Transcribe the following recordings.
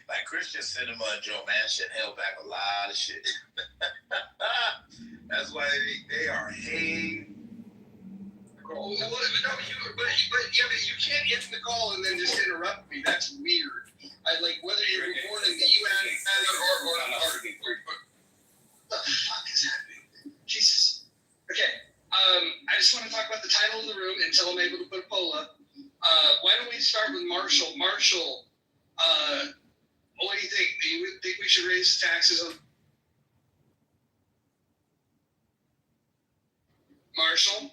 Like Christian cinema and Joe Manchin held back a lot of shit. That's why they are hate. But you can't answer the call and then just interrupt me. That's weird. Whether you're born in the U.S. or what the fuck is happening? Jesus. Okay. I just want to talk about the title of the room until I'm able to put a poll up. Why don't we start with Marshall? Marshall, what do you think? Do you think we should raise taxes on Marshall?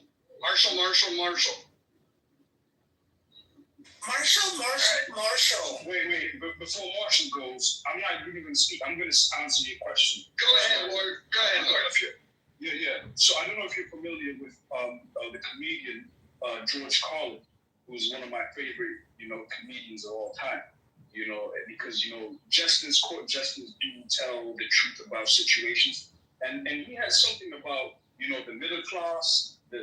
Wait. But before Marshall goes, I'm not really going to speak. I'm going to answer your question. Go ahead, Lord. Yeah. So I don't know if you're familiar with the comedian George Carlin, who's one of my favorite, comedians of all time. Because court justice do tell the truth about situations, and he has something about the middle class, the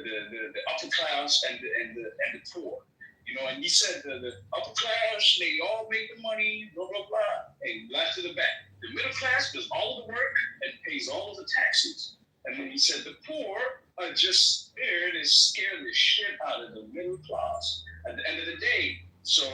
upper class, and the poor. And he said the upper class, they all make the money, blah, blah, blah, and left to the back. The middle class does all of the work and pays all of the taxes. And then he said the poor are just there to scare the shit out of the middle class at the end of the day. So,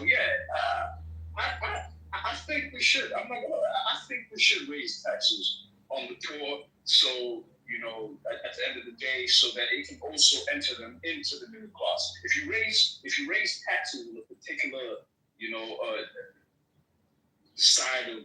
I think we should. I'm not gonna lie. I think we should raise taxes on the poor. So, at the end of the day, so that it can also enter them into the middle class. If you raise taxes in a particular, side of,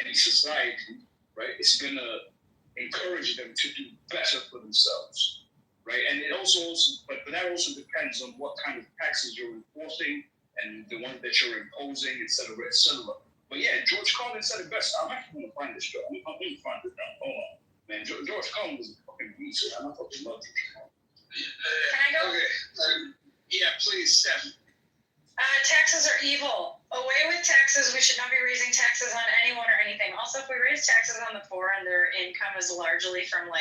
any society, right? It's gonna encourage them to do better for themselves, right? And it also, but that also depends on what kind of taxes you're enforcing and the ones that you're imposing, et cetera, et cetera. But yeah, George Carlin said it best. I'm actually going to find this show. I'm going to find it now. Hold on. Man, George Carlin was a fucking beast. I fucking love George Carlin. Can I go? Okay. Yeah, please, Steph. Taxes are evil. Away with taxes. We should not be raising taxes on anyone or anything. Also, if we raise taxes on the poor and their income is largely from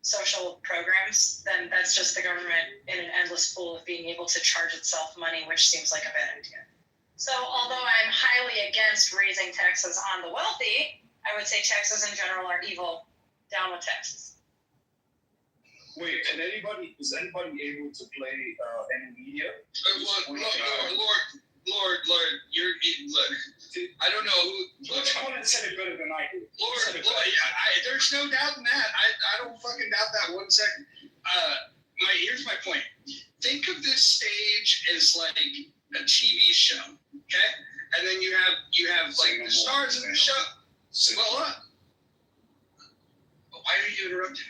social programs, then that's just the government in an endless pool of being able to charge itself money, which seems like a bad idea. So although I'm highly against raising taxes on the wealthy, I would say taxes in general are evil. Down with taxes. Wait, is anybody able to play any media? Lord, I don't know who. George Carlin said it better than I did. Lord, there's no doubt in that. I don't fucking doubt that 1 second. Here's my point. Think of this stage as like a TV show, okay? And then you have like the stars of the show. Why are you interrupting me?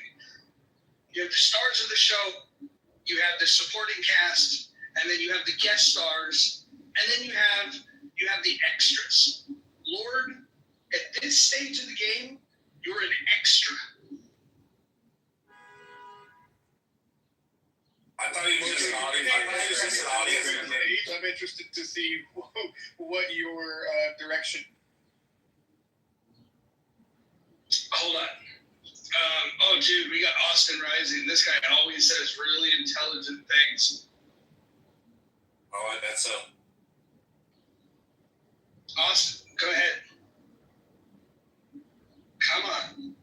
You have the stars of the show, you have the supporting cast, and then you have the guest stars, and then you have the extras. Lord, at this stage of the game, you're an extra. I thought he was just an audience. I'm interested to see what your direction. Hold on. Dude, we got Austin Rising. This guy always says really intelligent things. Oh, that's so. Austin, go ahead. Come on.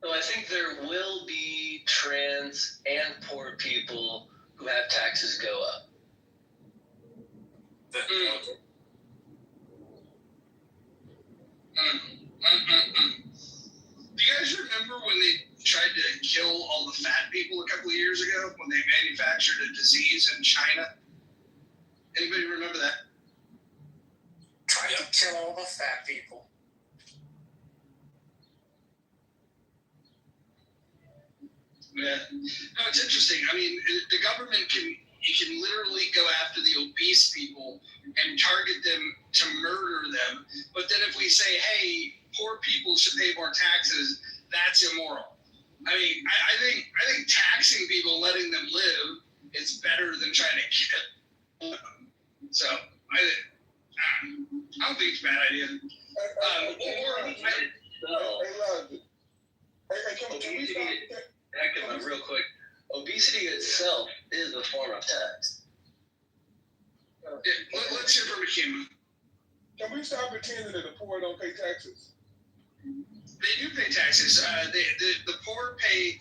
So I think there will be trans and poor people who have taxes go up. Do you guys remember when they tried to kill all the fat people a couple of years ago when they manufactured a disease in China? Anybody remember that? Tried to kill all the fat people. Yeah. No, it's interesting. I mean, the government can literally go after the obese people and target them to murder them. But then if we say, hey, poor people should pay more taxes, that's immoral. I mean, I think taxing people, letting them live, is better than trying to kill them. So I don't think it's a bad idea. Real quick, obesity itself is a form of tax. Let's hear from Akima. Can we stop pretending that the poor don't pay taxes? They do pay taxes. The poor pay,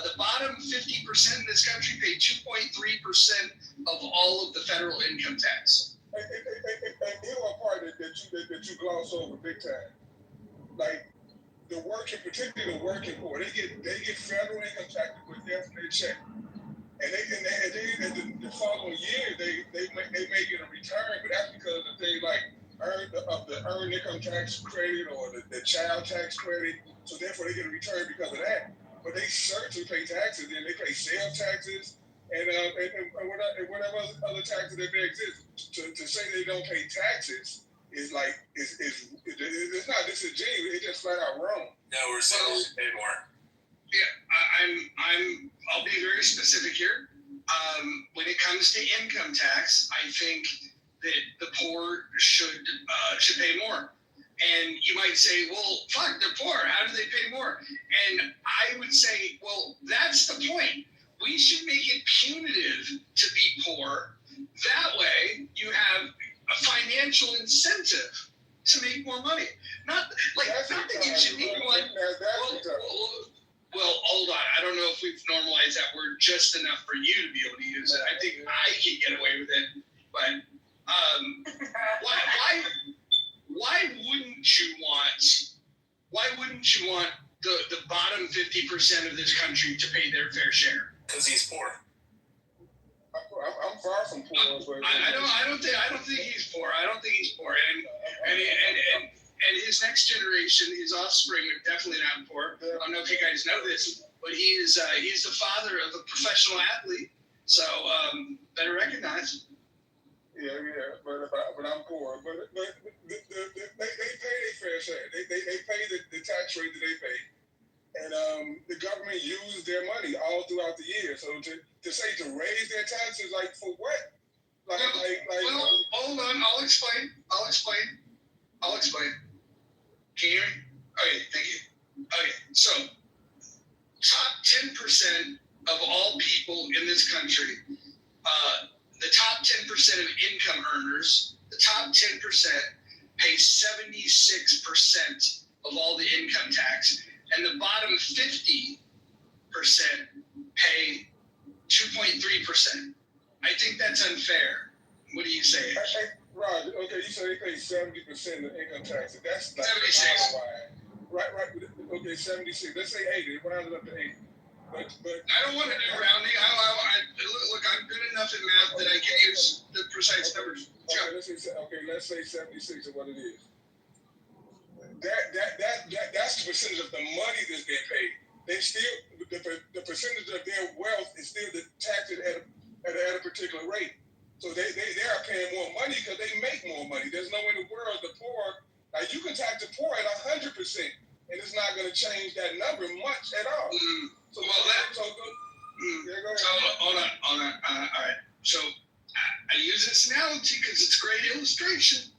the bottom 50% in this country pay 2.3% of all of the federal income tax. And here's one part that you gloss over big time. Like the working, particularly the working poor, they get federal income tax put there from their check, and the following year they may get a return, but that's because of things like the earned income tax credit or the child tax credit. So therefore they get a return because of that. But they certainly pay taxes, and they pay sales taxes and whatever other taxes that may exist. To say they don't pay taxes is like it's not disingenuous. It's just flat out wrong. No, we're saying they should pay more. Yeah, I'll be very specific here. When it comes to income tax, I think that the poor should pay more. And you might say, well, fuck, they're poor. How do they pay more? And I would say, well, that's the point. We should make it punitive to be poor. That way, you have a financial incentive to make more money. Not that you should need one. Well, hold on. I don't know if we've normalized that word just enough for you to be able to use it. I think I can get away with it. But why wouldn't you want the bottom 50% of this country to pay their fair share? Because he's poor. I'm far from poor. I don't think he's poor. I don't think he's poor. And his next generation, his offspring, are definitely not poor. I don't know if you guys know this, but he's the father of a professional athlete. So better recognize. Yeah, but I'm poor. But they pay their fair share. They pay the tax rate that they pay, and the government uses their money all throughout the year. So to say to raise their taxes, like for what? Well, hold on. I'll explain. Can you hear me? Okay, thank you. Okay, so top 10% of all people in this country, the top 10% of income earners, the top 10% pay 76% of all the income tax, and the bottom 50% pay 2.3%. I think that's unfair. What do you say? Roger, okay, you say they pay 70% of income taxes. That's like 76. Right. Okay, 76. Let's say 80. Round it up to 80. But I don't want to do rounding. Look, I'm good enough in math that I can use the precise numbers. Okay, let's say 76 is what it is. That's the percentage of the money that's being paid. They still the percentage of their wealth is still taxed at a particular rate. So they are paying more money because they make more money. There's no way in the world the poor, like you can tax the poor at 100%, and it's not going to change that number much at all. So go ahead. So hold on. All right. So I use this analogy because it's a great illustration.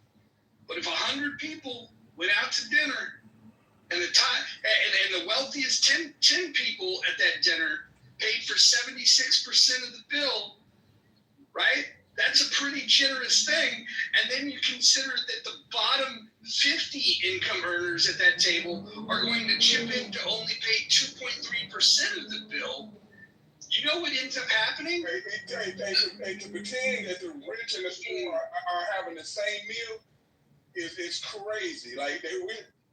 But if 100 people went out to dinner, and the wealthiest 10 people at that dinner paid for 76% of the bill, right? That's a pretty generous thing. And then you consider that the bottom 50 income earners at that table are going to chip in to only pay 2.3% of the bill. You know what ends up happening? And to pretend that the rich and the poor are having the same meal is crazy. Like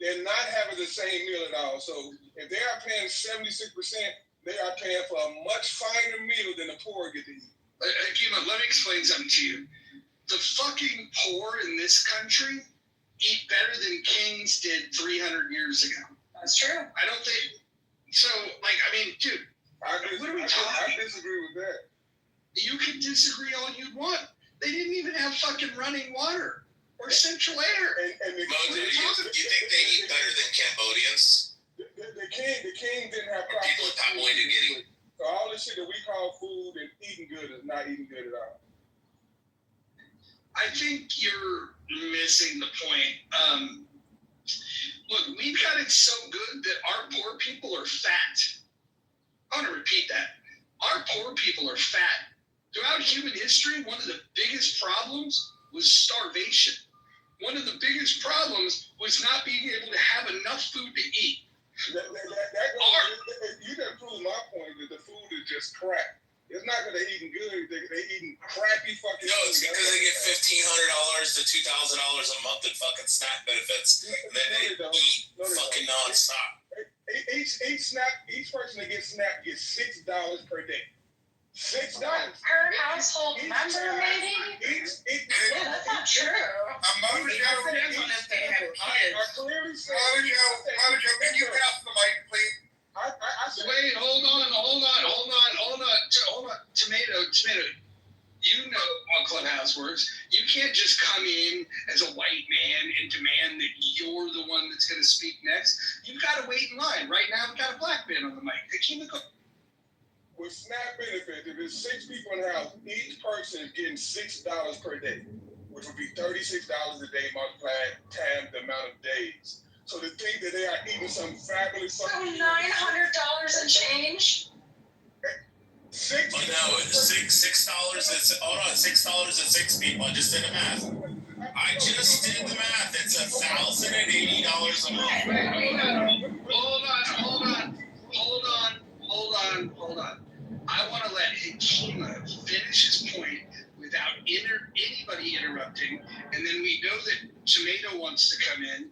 they're not having the same meal at all. So if they are paying 76%, they are paying for a much finer meal than the poor get to eat. Kima, let me explain something to you. The fucking poor in this country eat better than kings did 300 years ago. That's true. I don't think so. Like, I mean, dude, what are we talking? I disagree with that. You can disagree all you want. They didn't even have fucking running water or central air. Do you think they eat better than Cambodians? The king didn't have proper people in Papua New Guinea. So all this shit that we call food and eating good is not eating good at all. I think you're missing the point. Look, we've got it so good that our poor people are fat. I want to repeat that. Our poor people are fat. Throughout human history, one of the biggest problems was starvation. one of the biggest problems was not being able to have enough food to eat. You done proved my point that the food is just crap. It's not that they're eating good; they're eating crappy fucking. No, it's because they get $1,500 to $2,000 a month in fucking snack benefits, and then they eat fucking nonstop. Each person that gets SNAP gets $6 per day. $6 per household member, maybe? Yeah, that's not true. Mojo, Depends on if they have kids. I clearly said. Mojo, can you pass the mic, please? I said, Wait, hold on. Tomato. You know how Clubhouse works. You can't just come in as a white man and demand that you're the one that's going to speak next. You've got to wait in line. Right now, we've got a black man on the mic. with SNAP benefits, if there's 6 people in the house, each person is getting $6 per day, which would be $36 a day multiplied times the amount of days. So to think that they are eating some fabulous So $900 and change? $6. Oh no, $6 is $6 is 6 people. I just did the math. I just did the math. It's $1,080 a month. Hold on. I want to let Hikima finish his point without anybody interrupting, and then we know that Tomato wants to come in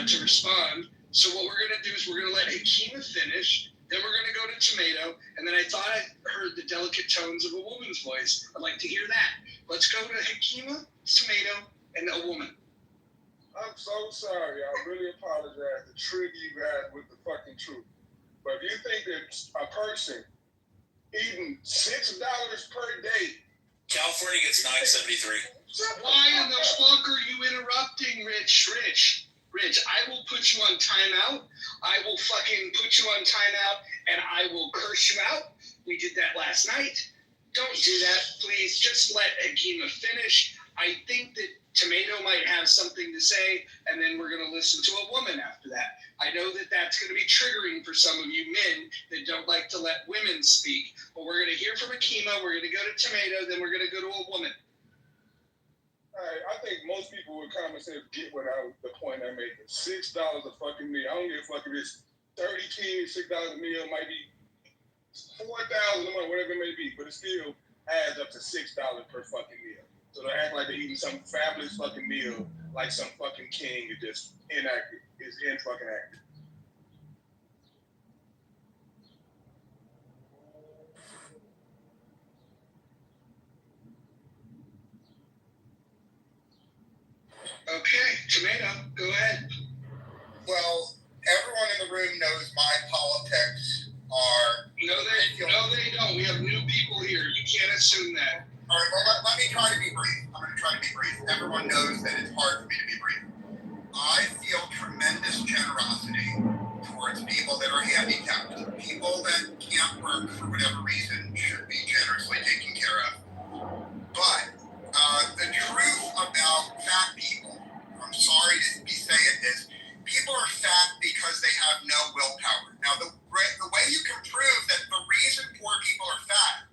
to respond. So what we're going to do is we're going to let Hikima finish, then we're going to go to Tomato, and then I thought I heard the delicate tones of a woman's voice. I'd like to hear that. Let's go to Hikima, Tomato, and a woman. I'm so sorry. I really apologize to trigger you guys with the fucking truth. But if you think that a person eating $6 per day, California gets $9.73. Why in the fuck are you interrupting, Rich? Rich, I will put you on timeout. I will fucking put you on timeout, and I will curse you out. We did that last night. Don't do that, please. Just let Akima finish. I think that Tomato might have something to say, and then we're going to listen to a woman after that. I know that that's going to be triggering for some of you men that don't like to let women speak, but we're going to hear from Akima, we're going to go to Tomato, then we're going to go to a woman. all right, I think most people with common sense get what the point I'm making. $6 a fucking meal. I don't give a fuck if it's 30 kids, $6 a meal, might be 4,000 a month, whatever it may be, but it still adds up to $6 per fucking meal. So they act like they're eating some fabulous fucking meal, like some fucking king is just inactive, is in fucking active. Okay, Tomato, go ahead. Well, everyone in the room knows my politics are... No, they don't. We have new people here. You can't assume that. All right, well, let me try to be brief. I'm going to try to be brief. Everyone knows that it's hard for me to be brief. I feel tremendous generosity towards people that are handicapped. People that can't work for whatever reason should be generously taken care of. But the truth about fat people, I'm sorry to say it, is people are fat because they have no willpower. Now, the way you can prove that the reason poor people are fat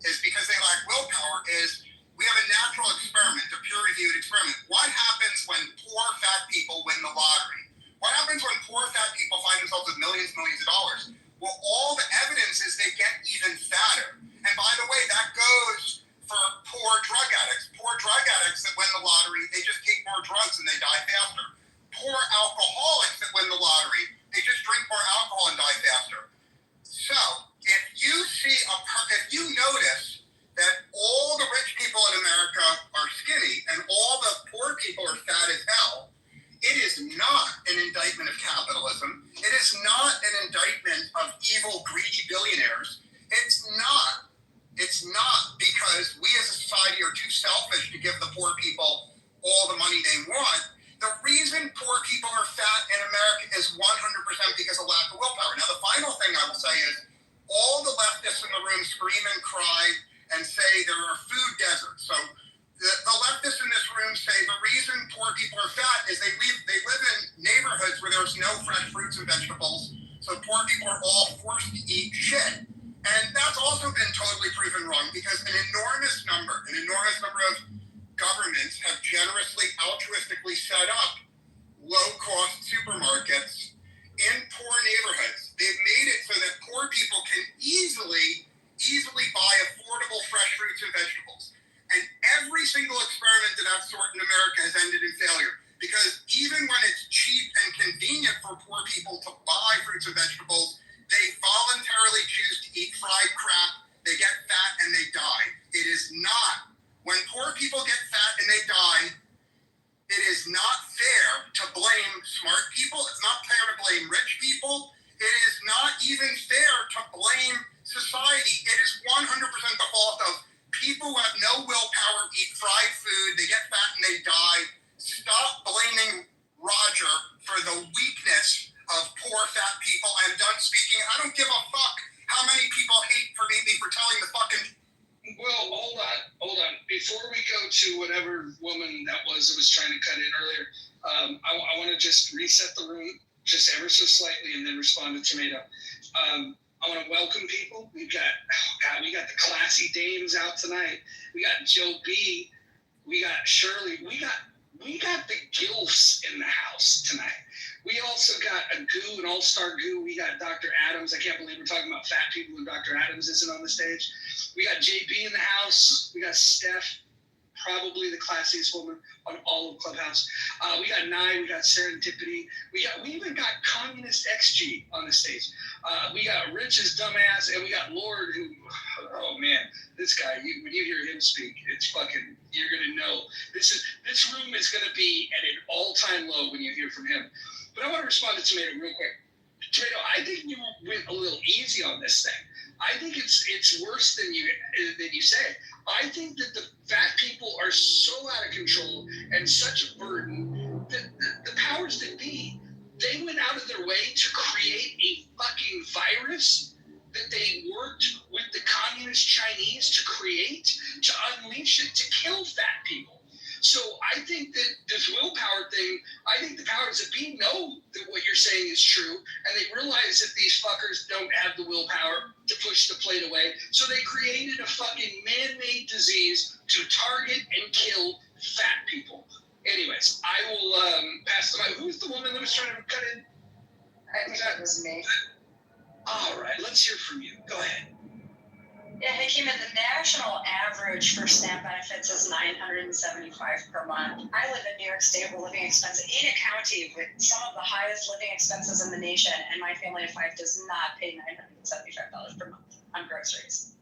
is because they lack willpower is we have a natural experiment, a peer-reviewed experiment. What happens when poor fat people win the lottery? What happens when poor fat people find themselves with millions of dollars? Well, all the evidence is they get even fatter. And by the way, that goes for poor drug addicts. Poor drug addicts that win the lottery, they just take more drugs and they die faster. Poor alcoholics that win the lottery, they just drink more alcohol and die faster. So, if you notice that all the rich people in America are skinny and all the poor people are fat as hell, it is not an indictment of capitalism. It is not an indictment of evil, greedy billionaires. It's not because we as a society are too selfish to give the poor people all the money they want. The reason poor people are fat in America is 100% because of lack of willpower. Now, the final thing I will say is all the leftists in the room scream and cry and say there are food deserts. So the leftists in this room say the reason poor people are fat is they live in neighborhoods where there's no fresh fruits and vegetables. So poor people are all forced to eat shit. And that's also been totally proven wrong because an enormous number of governments have generously, altruistically set up low-cost supermarkets in poor neighborhoods. They've made it so that poor people can easily buy affordable fresh fruits and vegetables. And every single experiment of that sort in America has ended in failure. Because even when it's cheap and convenient for poor people to buy fruits and vegetables, they voluntarily choose to eat fried crap, they get fat, and they die. It is not. When poor people get fat and they die, it is not fair to blame smart people. It's not fair to blame rich people. It is not even fair to blame society. It is 100% the fault of people who have no willpower, eat fried food, they get fat and they die. Stop blaming Roger for the weakness of poor fat people. I'm done speaking. I don't give a fuck how many people hate me for telling the fucking... Well, hold on. Before we go to whatever woman that was trying to cut in earlier, I want to just reset the room just ever so slightly and then respond to Tomato. I want to welcome people. We got the classy dames out tonight. We got Joe B. We got Shirley. We got the gilfs in the house tonight. We also got a goo, an all-star goo. We got Dr. Adams. I can't believe we're talking about fat people and Dr. Adams isn't on the stage. We got JB in the house. We got Steph, probably the classiest woman on all of Clubhouse. We got Nye. We got Serendipity. We even got Communist XG on the stage. We got Rich's dumbass, and we got Lord, who, oh man, this guy. When you hear him speak, it's fucking. You're gonna know this room is gonna be at an all-time low when you hear from him. But I want to respond to Tomato real quick. Tomato, I think you went a little easy on this thing. I think it's worse than you say. I think that the fat people are so out of control and such a burden that the powers that be, they went out of their way to create a fucking virus that they worked with the communist Chinese to create, to unleash it, to kill fat people. So I think that this willpower thing, I think the powers that be know that what you're saying is true, and they realize that these fuckers don't have the willpower to push the plate away. So they created a fucking man-made disease to target and kill fat people. Anyways, I will pass the mic. Who's the woman that was trying to cut in? I think that was me. All right, let's hear from you. Go ahead. Yeah, hey, Kim, the national average for SNAP benefits is $975 per month. I live in New York State where living expenses in a county with some of the highest living expenses in the nation, and my family of five does not pay $975 per month on groceries.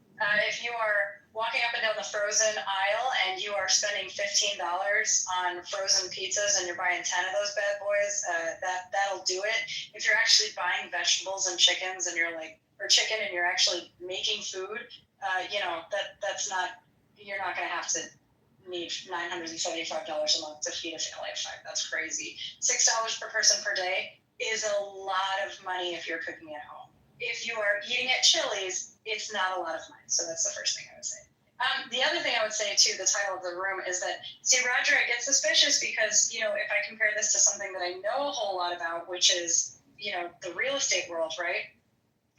If you are walking up and down the frozen aisle and you are spending $15 on frozen pizzas and you're buying 10 of those bad boys, that'll do it. If you're actually buying vegetables and chickens and chicken and you're actually making food, that's not, you're not going to have to need $975 a month to feed a family of five. That's crazy. $6 per person per day is a lot of money if you're cooking at home. If you are eating at Chili's, it's not a lot of money. So that's the first thing I would say. The other thing I would say, too, the title of the room is that, see, Roger, I get suspicious because, if I compare this to something that I know a whole lot about, which is, the real estate world, right?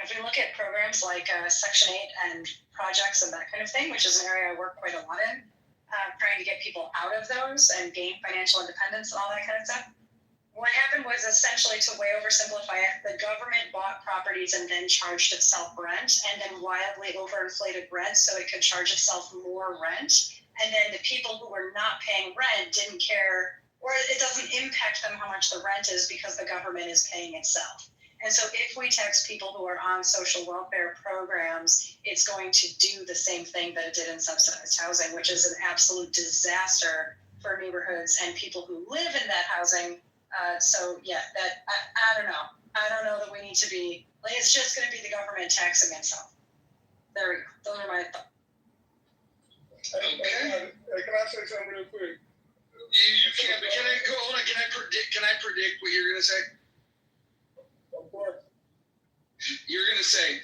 If we look at programs like Section 8 and projects and that kind of thing, which is an area I work quite a lot in, trying to get people out of those and gain financial independence and all that kind of stuff. What happened was essentially, to way oversimplify it, the government bought properties and then charged itself rent, and then wildly overinflated rent so it could charge itself more rent. And then the people who were not paying rent didn't care, or it doesn't impact them how much the rent is because the government is paying itself. And so if we tax people who are on social welfare programs, it's going to do the same thing that it did in subsidized housing, which is an absolute disaster for neighborhoods and people who live in that housing. I don't know. I don't know that we need to be, it's just going to be the government taxing itself. There we go. Those are my thoughts. Okay. Can I say something real quick? You can, but can I predict what you're going to say? Of course. You're going to say,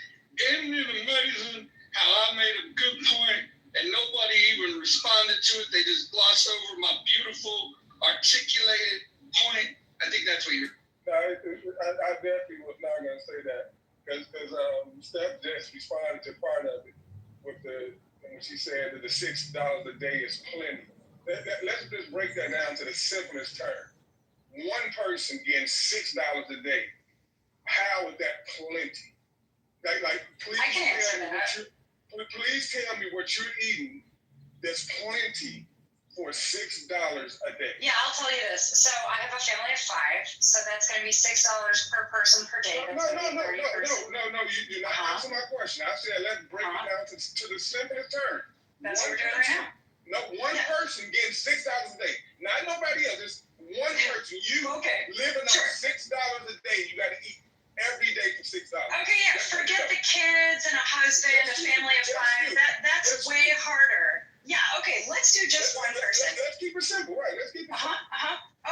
isn't it amazing how I made a good point and nobody even responded to it? They just glossed over my beautiful, articulated point. I think that's what you're... No, I definitely was not going to say that. Because Steph just responded to part of it when she said that the $6 a day is plenty. let's just break that down to the simplest term. One person getting $6 a day. How is that plenty? Like, please I can answer tell me that. please tell me what you're eating that's plenty for $6 a day. Yeah, I'll tell you this. So I have a family of 5, so that's going to be $6 per person per day. No. You're not answering my question. I said let's break it down to the simplest term. That's what we're doing right now. No, one person getting $6 a day. Not nobody else. Just one person. You living on $6 a day. You got to eat every day for $6. Okay, yeah. Forget the kids and a husband, a family of 5. That's way harder. Yeah, okay, let's do just one person. Let's keep it simple, right? Let's keep it simple.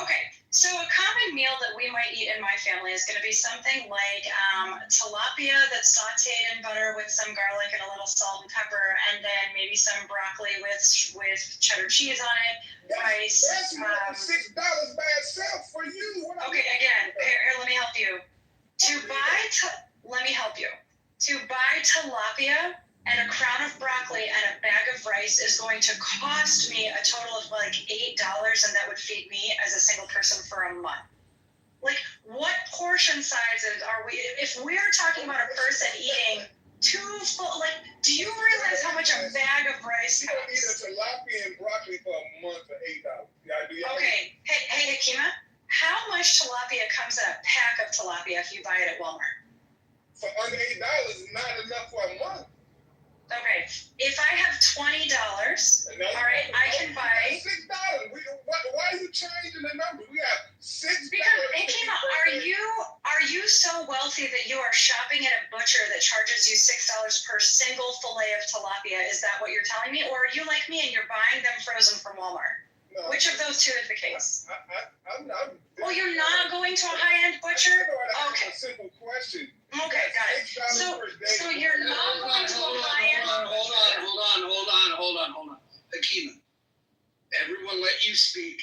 Okay, so a common meal that we might eat in my family is going to be something like tilapia that's sauteed in butter with some garlic and a little salt and pepper, and then maybe some broccoli with cheddar cheese on it, rice. That's more than $6 by itself for you. Okay, again, here, let me help you. Let me help you. To buy tilapia and a crown of broccoli and a bag of rice is going to cost me a total of like $8, and that would feed me as a single person for a month. Like, what portion sizes are we? If we're talking about a person eating 2 full, like, do you realize how much a bag of rice costs? You can eat a tilapia and broccoli for a month for $8. Okay, hey, Hakima, how much tilapia comes in a pack of tilapia if you buy it at Walmart? For under $8 is not enough for a month. Okay, if I have $20, all right, I can buy $6. Why are you changing the number? We have $6. Because Hakima, are you so wealthy that you are shopping at a butcher that charges you $6 per single fillet of tilapia? Is that what you're telling me, or are you like me and you're buying them frozen from Walmart? No, which of those two is the case? I'm well, you're not going to a high-end butcher? Okay. A simple question. Okay, got it. So you're not going to a high-end. Hold on. Hakima, everyone let you speak.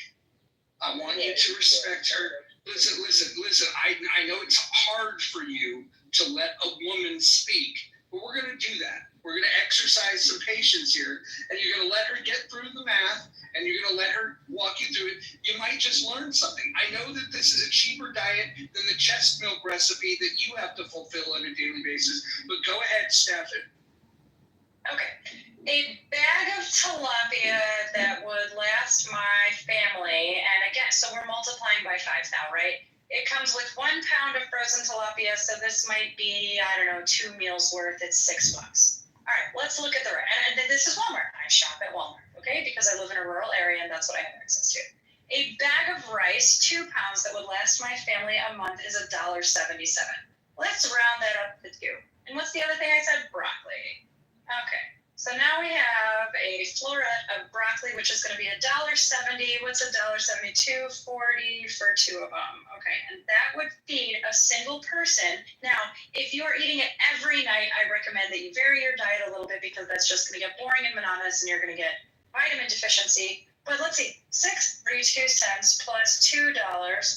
I want you to respect her. Listen. I know it's hard for you to let a woman speak, but we're going to do that. We're going to exercise some patience here, and you're going to let her get through the math, and you're going to let her walk you through it. You might just learn something. I know that this is a cheaper diet than the chest milk recipe that you have to fulfill on a daily basis, but go ahead, Stefan. Okay. A bag of tilapia that would last my family, and again, so we're multiplying by 5 now, right? It comes with 1 pound of frozen tilapia, so this might be, 2 meals worth. It's $6. All right, let's look at and this is Walmart. I shop at Walmart, okay, because I live in a rural area and that's what I have access to. A bag of rice, 2 pounds, that would last my family a month is $1.77. Let's round that up to 2. And what's the other thing I said? Broccoli. Okay. So now we have a floret of broccoli, which is going to be $1.70. What's $1.70? $2.40 for 2 of them. Okay, and that would feed a single person. Now, if you are eating it every night, I recommend that you vary your diet a little bit because that's just going to get boring and monotonous, and you're going to get vitamin deficiency. But let's see, $6.32 plus $2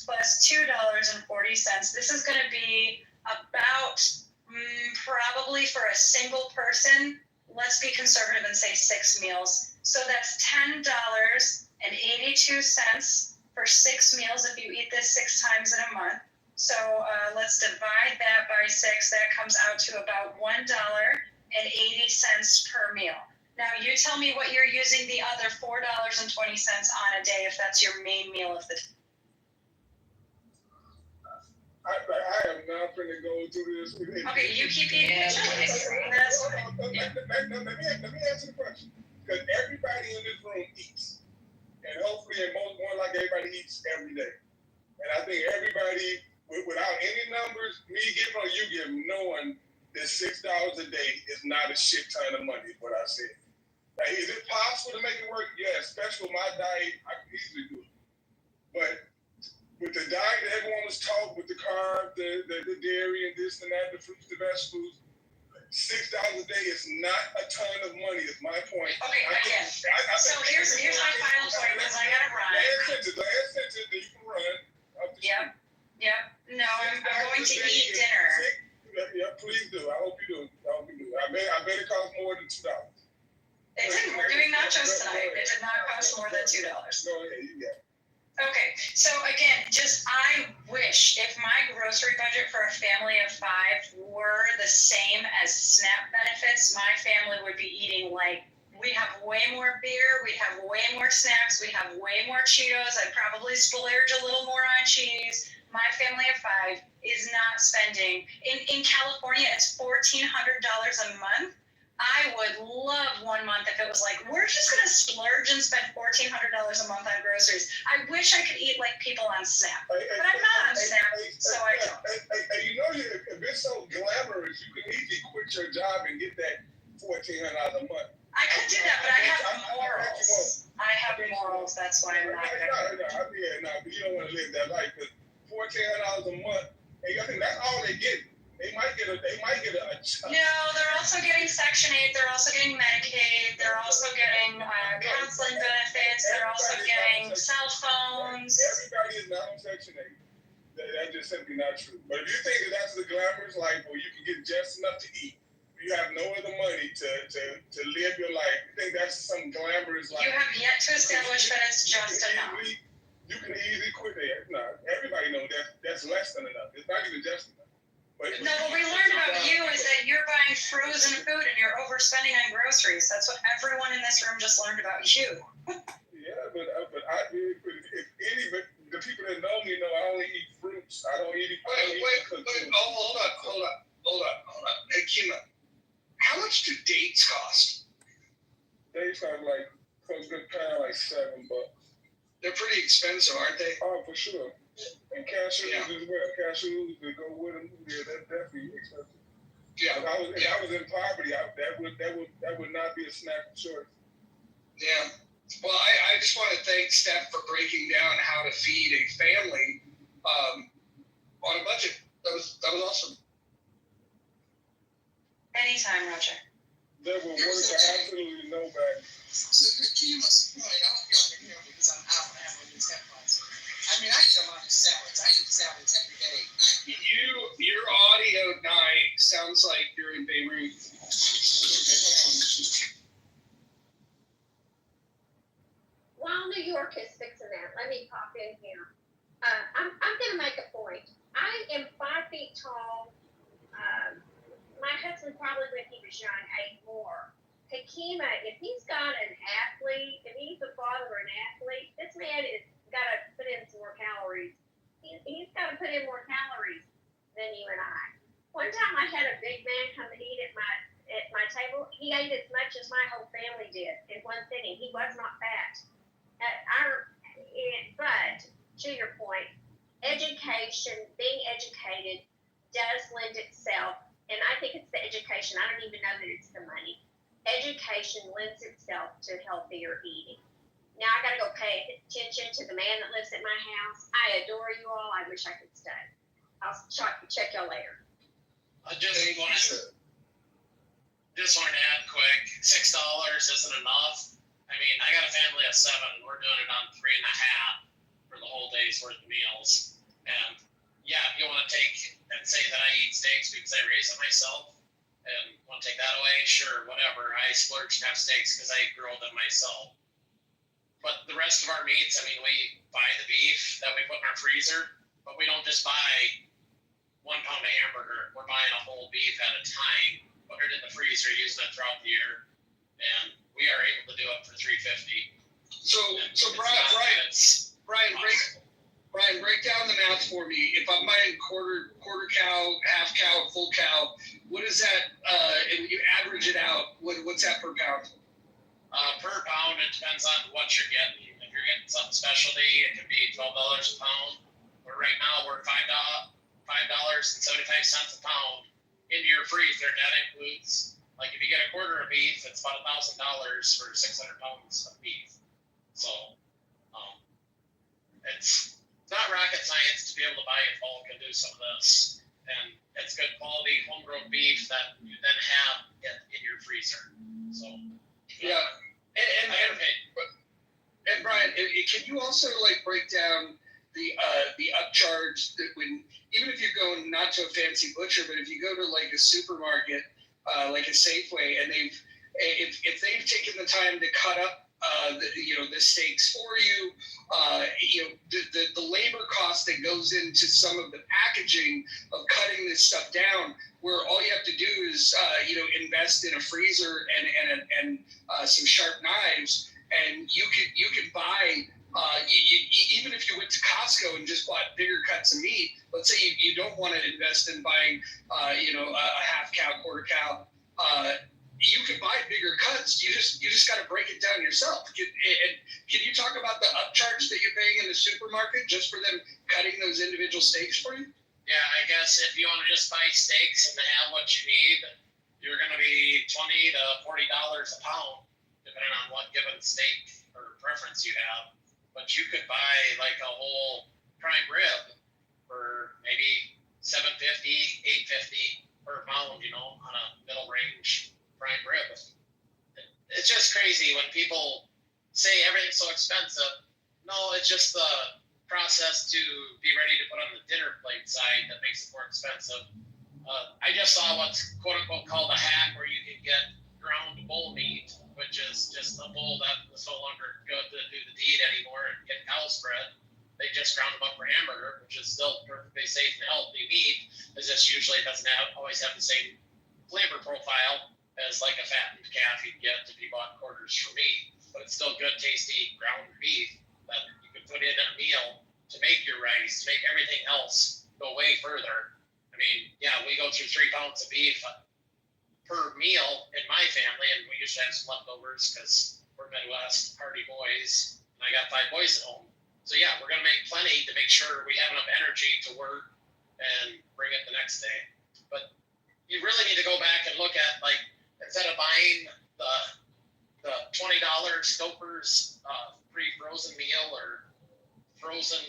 plus $2.40. This is going to be about probably for a single person. Let's be conservative and say 6 meals. So that's $10.82 for 6 meals if you eat this 6 times in a month. So let's divide that by 6. That comes out to about $1.80 per meal. Now you tell me what you're using the other $4.20 on a day if that's your main meal of the day. I am not going to go through this. Okay, you keep eating it. That's okay. Let me answer the question. Because everybody in this room eats. And hopefully, and more like everybody eats every day. And I think everybody, without any numbers, me giving or you giving, knowing that $6 a day is not a shit ton of money, is what I said. Now, is it possible to make it work? Yeah, especially with my diet, I can easily do it. But with the diet that everyone was taught, with the carb, the dairy, and this and that, the fruits, the vegetables, $6 a day is not a ton of money, is my point. Okay, again. So here's my final point, because I gotta run. Last sentence that you can run. Yep. No, I'm going to eat dinner. Yeah, please do. I hope you do. I bet it costs more than $2. It didn't. We're doing nachos tonight. It did not cost more than $2. again, I wish if my grocery budget for a family of 5 were the same as SNAP benefits, my family would be eating like, we'd have way more beer, we'd have way more snacks, we'd have way more Cheetos, I'd probably splurge a little more on cheese. My family of 5 is not spending, in California, it's $1,400 a month. I would love one month if it was like, we're just going to splurge and spend $1,400 a month on groceries. I wish I could eat like people on SNAP, but I'm not on SNAP, so I don't. You know, if it's so glamorous, you can easily quit your job and get that $1,400 a month. I could do that, but I have morals. I have morals, that's why I'm not going to. But you don't want to live that life. But $1,400 a month, and I think that's all they get. They might get a. No, they're also getting Section 8. They're also getting Medicaid. They're also getting counseling benefits. They're also getting cell phones. Everybody is not on Section 8. That's just simply not true. But if you think that that's the glamorous life where you can get just enough to eat, you have no other money to live your life, you think that's some glamorous life? You have yet to establish that it's just enough. You can easily quit there. No, everybody knows that's less than enough. It's not even just enough. But what we learned about you is that you're buying frozen food and you're overspending on groceries. That's what everyone in this room just learned about you. Yeah, but if the people that know me know I only eat fruits. I don't eat. Wait. Oh, hold on. Hey, Kima, how much do dates cost? Dates are like like $7. They're pretty expensive, aren't they? Oh, for sure. And cashews as well. Cashews that go with them, yeah, that's definitely expensive. Yeah. If I was in poverty, that would not be a snack of choice. Yeah. Well, I just want to thank Steph for breaking down how to feed a family on a budget. That was awesome. Anytime, Roger. That will work for absolutely nobody. So Kima's point, I hope y'all can hear me because I don't have one of these headphones. I mean, I eat a lot of salads. I eat salads every day. Your audio night sounds like you're in Beirut. While New York is fixing that, let me pop in here. I'm going to make a point. I am 5 feet tall. My husband probably when he was young ate more. Hakima, if he's got an athlete, if he's the father of an athlete, this man is got to put in some more calories. He's got to put in more calories than you and I. One time I had a big man come eat at my table. He ate as much as my whole family did in one sitting. He was not fat. But to your point, education, being educated, does lend itself, and I think it's the education. I don't even know that it's the money. Education lends itself to healthier eating. Now I got to go pay attention to the man that lives at my house. I adore you all. I wish I could stay. I'll check y'all later. I just wanted to add quick, $6 isn't enough. I mean, I got a family of 7. We're doing it on 3.5 for the whole day's worth of meals. And yeah, if you want to take and say that I eat steaks because I raise them myself and want to take that away, sure, whatever. I splurge and have steaks because I grow them myself. But the rest of our meats, I mean, we buy the beef that we put in our freezer, but we don't just buy 1 pound of hamburger. We're buying a whole beef at a time, put it in the freezer, using it throughout the year, and we are able to do it for $3.50. So Brian, break down the math for me. If I'm buying quarter cow, half cow, full cow, what is that? And you average it out. What's that per pound? Per pound, it depends on what you're getting. If you're getting something specialty, it can be $12 a pound. But right now, we're $5.75 a pound into your freezer. That includes, like, if you get a quarter of beef, it's about $1,000 for 600 pounds of beef. So, it's not rocket science to be able to buy in bulk and do some of this. And it's good quality homegrown beef that you then have in your freezer. So, yeah. And Brian, can you also like break down the upcharge that when even if you're going not to a fancy butcher, but if you go to like a supermarket, like a Safeway, and if they've taken the time to cut up the steaks for you. The labor cost that goes into some of the packaging of cutting this stuff down, where all you have to do is invest in a freezer and some sharp knives, and you can buy. Even if you went to Costco and just bought bigger cuts of meat, let's say you don't want to invest in buying a half cow, quarter cow. You can buy bigger cuts. You just got to break it down yourself. Can you talk about the upcharge that you're paying in the supermarket just for them cutting those individual steaks for you? Yeah, I guess if you want to just buy steaks and have what you need, you're going to be $20 to $40 a pound, depending on what given steak or preference you have. But you could buy like a whole prime rib for maybe $7.50, $8.50 per pound, on a middle range prime rib. It's just crazy when people say everything's so expensive. No, it's just the process to be ready to put on the dinner plate side that makes it more expensive. I just saw what's quote unquote called a hack, where you can get ground bull meat, which is just a bull that was no longer good to do the deed anymore, and get cow's bread. They just ground them up for hamburger, which is still perfectly safe and healthy meat. It's just usually doesn't always have the same flavor profile as like a fattened calf you'd get if you bought quarters for meat. But it's still good, tasty ground beef that you can put in a meal to make your rice, to make everything else go way further. I mean, yeah, we go through 3 pounds of beef per meal in my family, and we usually have some leftovers because we're Midwest party boys, and I got 5 boys at home. So yeah, we're gonna make plenty to make sure we have enough energy to work and bring it the next day. But you really need to go back and look at, like, instead of buying the $20 Stouffer's pre-frozen meal or frozen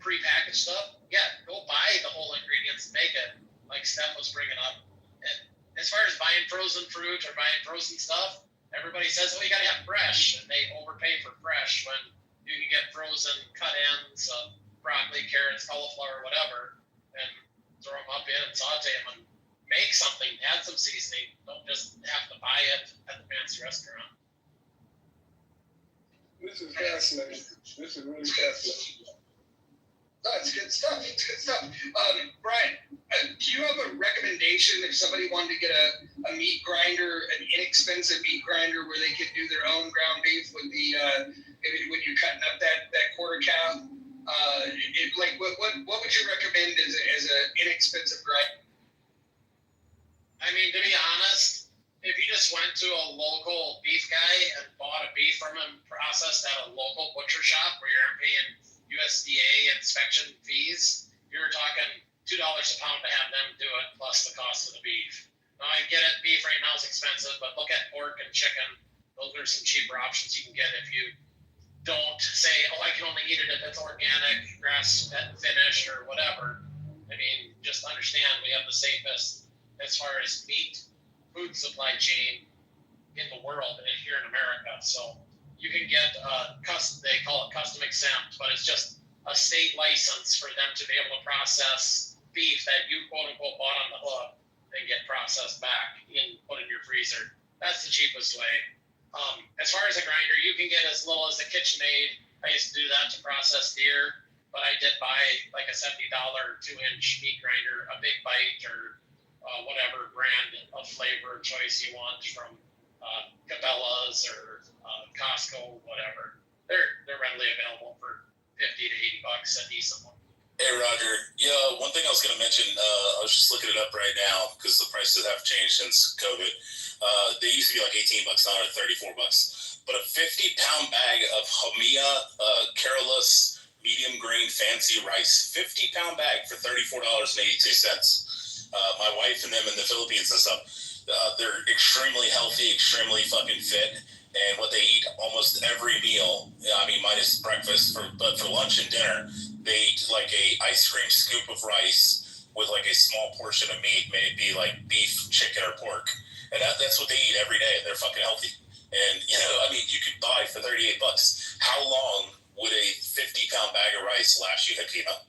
pre-packaged stuff, yeah, go buy the whole ingredients and make it, like Steph was bringing up. And as far as buying frozen fruit or buying frozen stuff, everybody says, you gotta have fresh, and they overpay for fresh when you can get frozen cut ends of broccoli, carrots, cauliflower, whatever, and throw them up in and saute them and make something, add some seasoning. Don't just have to buy it at the fancy restaurant. This is fascinating. This is really fascinating. No, it's good stuff. Brian, do you have a recommendation if somebody wanted to get a meat grinder, an inexpensive meat grinder where they could do their own ground beef with when you're cutting up that quarter cow? What would you recommend as an inexpensive grinder? I mean, to be honest, if you just went to a local beef guy and bought a beef from him processed at a local butcher shop where you're paying USDA inspection fees, you're talking $2 a pound to have them do it, plus the cost of the beef. Now, I get it, beef right now is expensive, but look at pork and chicken. Those are some cheaper options you can get if you don't say, I can only eat it if it's organic, grass-fed, finished, or whatever. I mean, just understand we have the safest, as far as meat, food supply chain in the world and here in America. So you can get they call it custom exempt, but it's just a state license for them to be able to process beef that you quote unquote bought on the hook and get processed back and put in your freezer. That's the cheapest way. As far as a grinder, you can get as little as a KitchenAid. I used to do that to process deer, but I did buy like a $70 2-inch meat grinder, a Big Bite or whatever brand of flavor choice you want from Cabela's or Costco, whatever. They're readily available for $50 to $80, a decent one. Hey Roger, yeah, one thing I was going to mention, I was just looking it up right now because the prices have changed since COVID. They used to be like $18, now they're $34. But a 50-pound bag of Hamia Carolus medium grain fancy rice, 50-pound bag for $34.82. My wife and them in the Philippines and stuff, they're extremely healthy, extremely fucking fit. And what they eat almost every meal, I mean, minus breakfast, but for lunch and dinner, they eat like a ice cream scoop of rice with like a small portion of meat, maybe like beef, chicken, or pork. And that's what they eat every day. They're fucking healthy. And, I mean, you could buy for $38. How long would a 50-pound bag of rice last you, Hakima?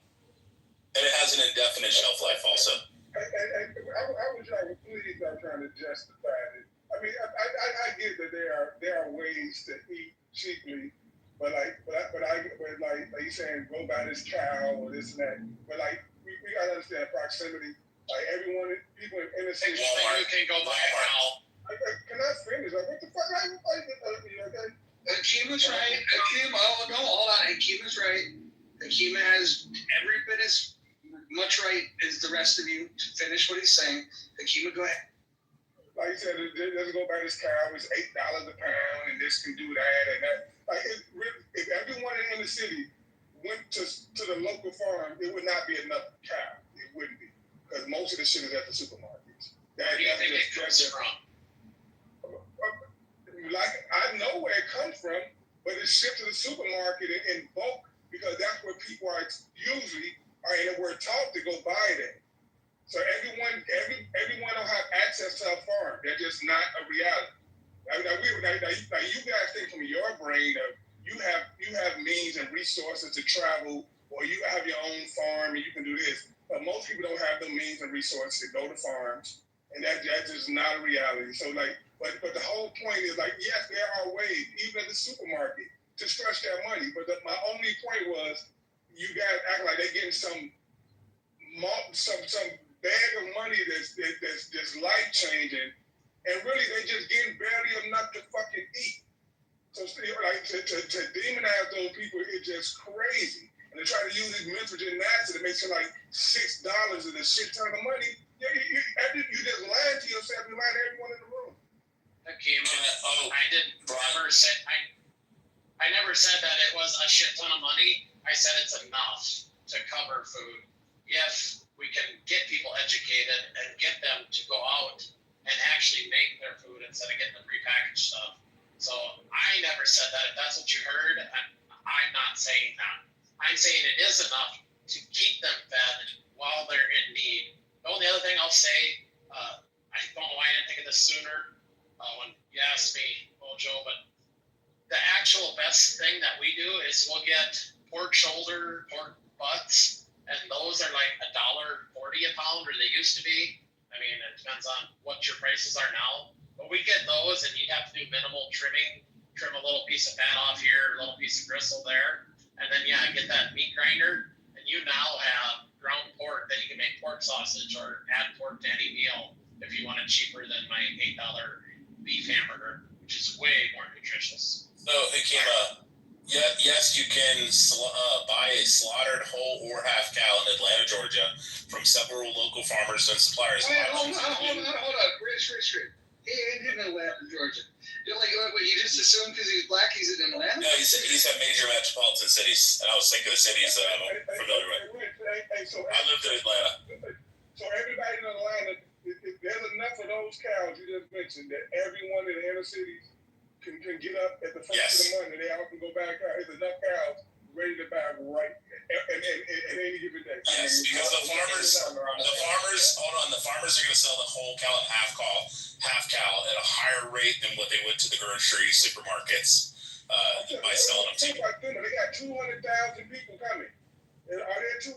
And it has an indefinite shelf life also. I was please not trying to justify it. I mean, I get that there are ways to eat cheaply. But you saying go buy this cow or this and that. But like we gotta understand proximity. Like everyone, people in the city. You can go buy a cow. Can I finish? Like what the fuck? Okay. Akima's right. Hold on. Akima's right. Akima has every bit as much right as the rest of you to finish what he's saying. Akima, go ahead. Like you said, let's go buy this cow. It's $8 a pound, and this can do that and that. Like if everyone in the city went to the local farm, it would not be enough cow. It wouldn't be, because most of the shit is at the supermarkets. Where do you think it comes from? Like I know where it comes from, but it's shipped to the supermarket in bulk because that's where people are usually and we're taught to go buy that. So everyone don't have access to a farm. They're just not a reality. Now you guys think from your brain of you have means and resources to travel, or you have your own farm and you can do this. But most people don't have the means and resources to go to farms, and that's just not a reality. So but the whole point is yes, there are ways, even at the supermarket, to stretch their money. But my only point was, you guys act like they're getting some bag of money that's life changing, and really they just getting barely enough to fucking eat. So to demonize those people is just crazy. And they try to use this mental gymnastics to make it like $6 is a shit ton of money. You just lying to yourself. You lying to everyone in the room. I never said that it was a shit ton of money. I said it's enough to cover food. If we can get people educated and get them to go out and actually make their food instead of getting the prepackaged stuff. So I never said that. If that's what you heard, I'm not saying that. I'm saying it is enough to keep them fed while they're in need. The only other thing I'll say, I don't know why I didn't think of this sooner when you asked me, Joe, but the actual best thing that we do is we'll get pork shoulder, pork butts, and those are like $1.40 a pound, or they used to be. I mean, it depends on what your prices are now. But we get those, and you'd have to do minimal trimming, trim a little piece of fat off here, a little piece of gristle there, and then get that meat grinder, and you now have ground pork that you can make pork sausage or add pork to any meal if you want it cheaper than my $8 beef hamburger, which is way more nutritious. So, Akima, yes, you can buy a slaughtered whole or half cow in Atlanta, Georgia, from several local farmers and suppliers. Hold on. Rich. He ain't in Atlanta, Georgia. You're like, what, you just assumed because he's black he's in Atlanta? No, he's at major metropolitan cities, and I was thinking of cities that I'm familiar with. I lived in Atlanta. So everybody in Atlanta, there's enough of those cows you just mentioned that everyone in the inner cities can get up at the first of the month and they all can go back out. There's enough cows ready to buy right at any given day. Yes, because the farmers are going to sell the whole cow and half cow at a higher rate than what they would to the grocery supermarkets by selling them to you. They got 200,000 people coming. Are there 200,000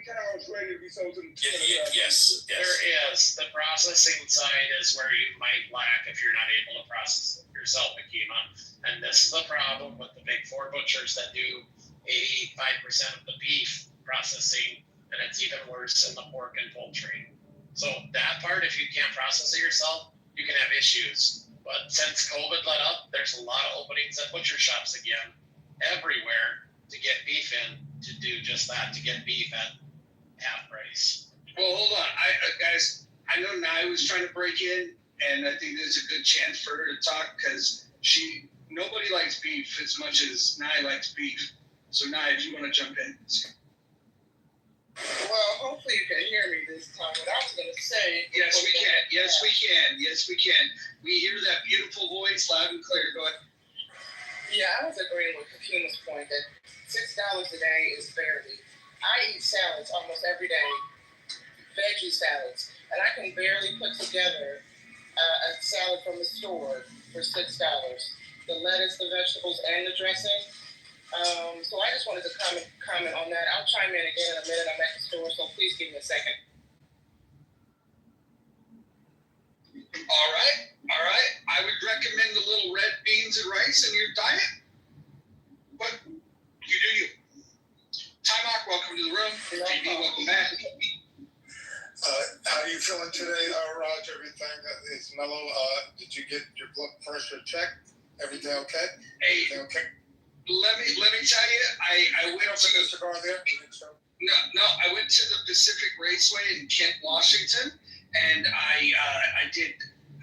cows ready to be sold to them? Yes. There is. The processing side is where you might lack if you're not able to process it yourself, Akima. And this is the problem with the big four butchers that do 85% of the beef processing, and it's even worse in the pork and poultry. So that part, if you can't process it yourself, you can have issues. But since COVID let up, there's a lot of openings at butcher shops again, everywhere, to get beef in, to do just that, to get beef at half price. Well, hold on. Guys, I know Nye was trying to break in, and I think there's a good chance for her to talk because nobody likes beef as much as Nye likes beef. So Nye, if you want to jump in. Well, hopefully you can hear me this time. What I was going to say... Yes, we can. We hear that beautiful voice loud and clear. Go ahead. Yeah, I was agreeing with Akima's point that $6 a day is barely. I eat salads almost every day, veggie salads, and I can barely put together a salad from the store for $6. The lettuce, the vegetables, and the dressing. So I just wanted to comment on that. I'll chime in again in a minute. I'm at the store, so please give me a second. All right. All right, I would recommend a little red beans and rice in your diet, but you do you. Timok, welcome to the room. JD, welcome back. How are you feeling today, Raj? Everything is mellow. Did you get your blood pressure checked? Everything okay? Hey, everything okay? Let me tell you, I went to the cigar there. No, I went to the Pacific Raceway in Kent, Washington, and I did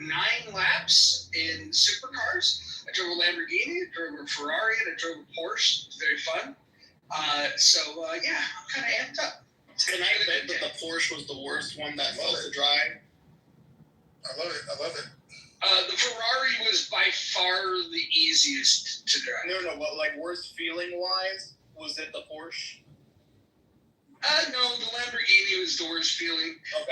9 laps in supercars. I drove a Lamborghini, I drove a Ferrari, and I drove a Porsche. It was very fun. Yeah, I'm kind of amped up. Can I bet that the Porsche was the worst one that felt to drive? I love it. The Ferrari was by far the easiest to drive. No, but like worst feeling wise, was it the Porsche? No, the Lamborghini was the worst feeling. Okay.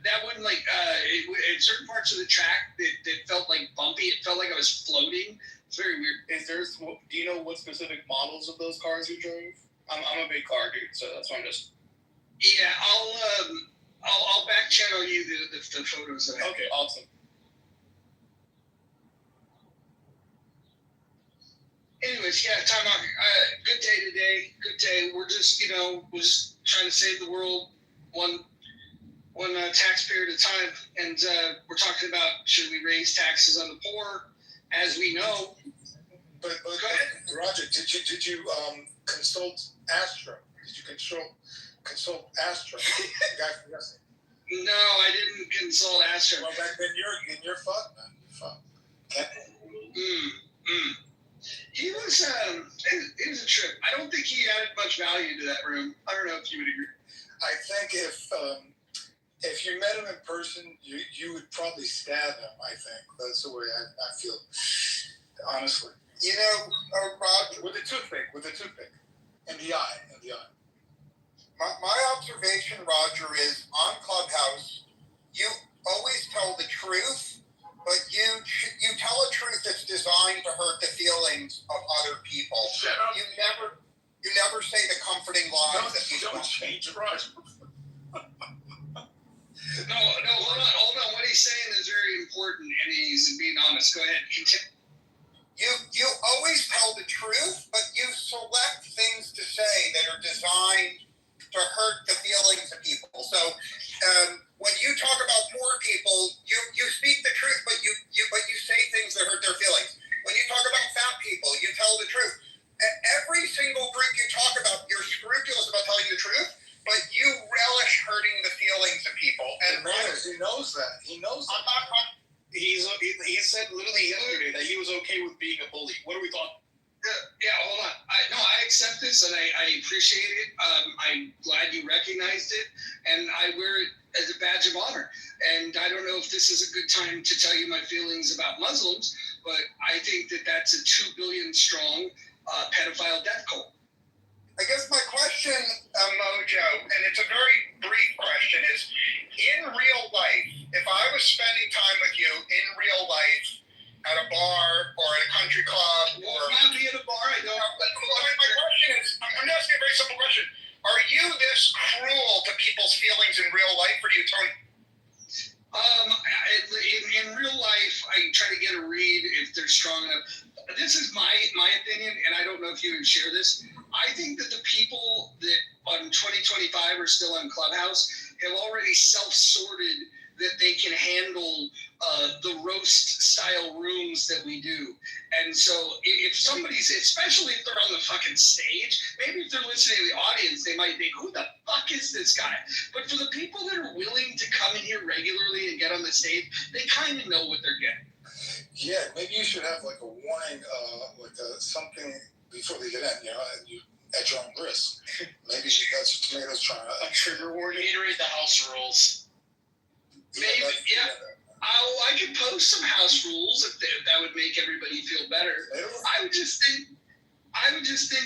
That one, like, in certain parts of the track, it felt like bumpy. It felt like I was floating. It's very weird. Do you know what specific models of those cars you drove? I'm a big car dude, so that's why I'm just. Yeah, I'll back channel you the photos of it. Okay, awesome. Anyways, yeah, time out. Good day today. Good day. We're just, was trying to save the world one taxpayer at a time, and we're talking about should we raise taxes on the poor? As we know. But go ahead, Roger. Did you consult Astra? Did you consult Astra? Yes. No, I didn't consult Astra. Well, then you're fucked, man. You're fucked. He was it was a trip. I don't think he added much value to that room. I don't know if you would agree. I think if you met him in person, you would probably stab him. I think that's the way I feel. Honestly, Roger, with a toothpick, in the eye. My observation, Roger, is on Clubhouse, you always tell the truth, but you tell a truth that's designed to hurt the feelings of other people. Shut up. You never say the comforting lies that people don't change, Roger. No, hold on. What he's saying is very important, and he's being honest. Go ahead, continue. You always tell the truth, but you select things to say that are designed to hurt the feelings of people. So when you talk about poor people, you speak the truth, but you say things that hurt their feelings. When you talk about fat people, you tell the truth. Every single group you talk about, you're scrupulous about telling the truth, but you relish hurting the feelings of people. And he knows that. He knows that. He said literally yesterday that he was okay with being a bully. What are we talking? Yeah, hold on. I accept this and I appreciate it. I'm glad you recognized it, and I wear it as a badge of honor. And I don't know if this is a good time to tell you my feelings about Muslims, but I think that that's a 2 billion strong pedophile death cult. I guess my question, Mojo, and it's a very brief question, is in real life, if I was spending time with you in real life at a bar or at a country club, or not be at a bar, I don't. My question is, I'm asking a very simple question. Are you this cruel to people's feelings in real life, or do you, Tony? In real life, I try to get a read if they're strong enough. This is my opinion, and I don't know if you would share this. I think that the people that on 2025 are still on Clubhouse have already self-sorted that they can handle the roast-style rooms that we do. And so if somebody's, especially if they're on the fucking stage, maybe if they're listening to the audience, they might think, who the fuck is this guy? But for the people that are willing to come in here regularly and get on the stage, they kind of know what they're getting. Yeah, maybe you should have like a warning, something before they get in, and you at your own risk. Maybe that's Tomatoes trying to... A trigger warning. You need to read the house rules. Maybe, yeah. I could post some house rules if that would make everybody feel better. I would just think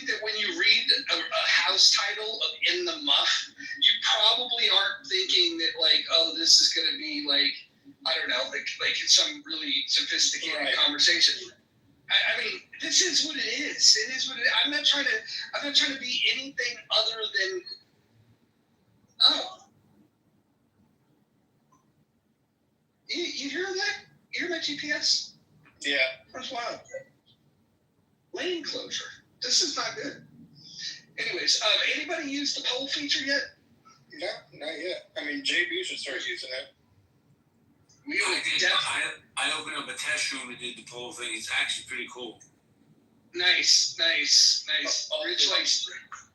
that when you read a house title of In the Muff, you probably aren't thinking that like, oh, this is going to be like, I don't know, like some really sophisticated conversation. I mean, this is what it is. It is what it is. I'm not trying to be anything other than. Oh. You hear that? my GPS? Yeah. That's wild. Lane closure. This is not good. Anyways, anybody use the poll feature yet? No, not yet. I mean, JB should start using it. I opened up a test room and did the poll thing. It's actually pretty cool. Nice.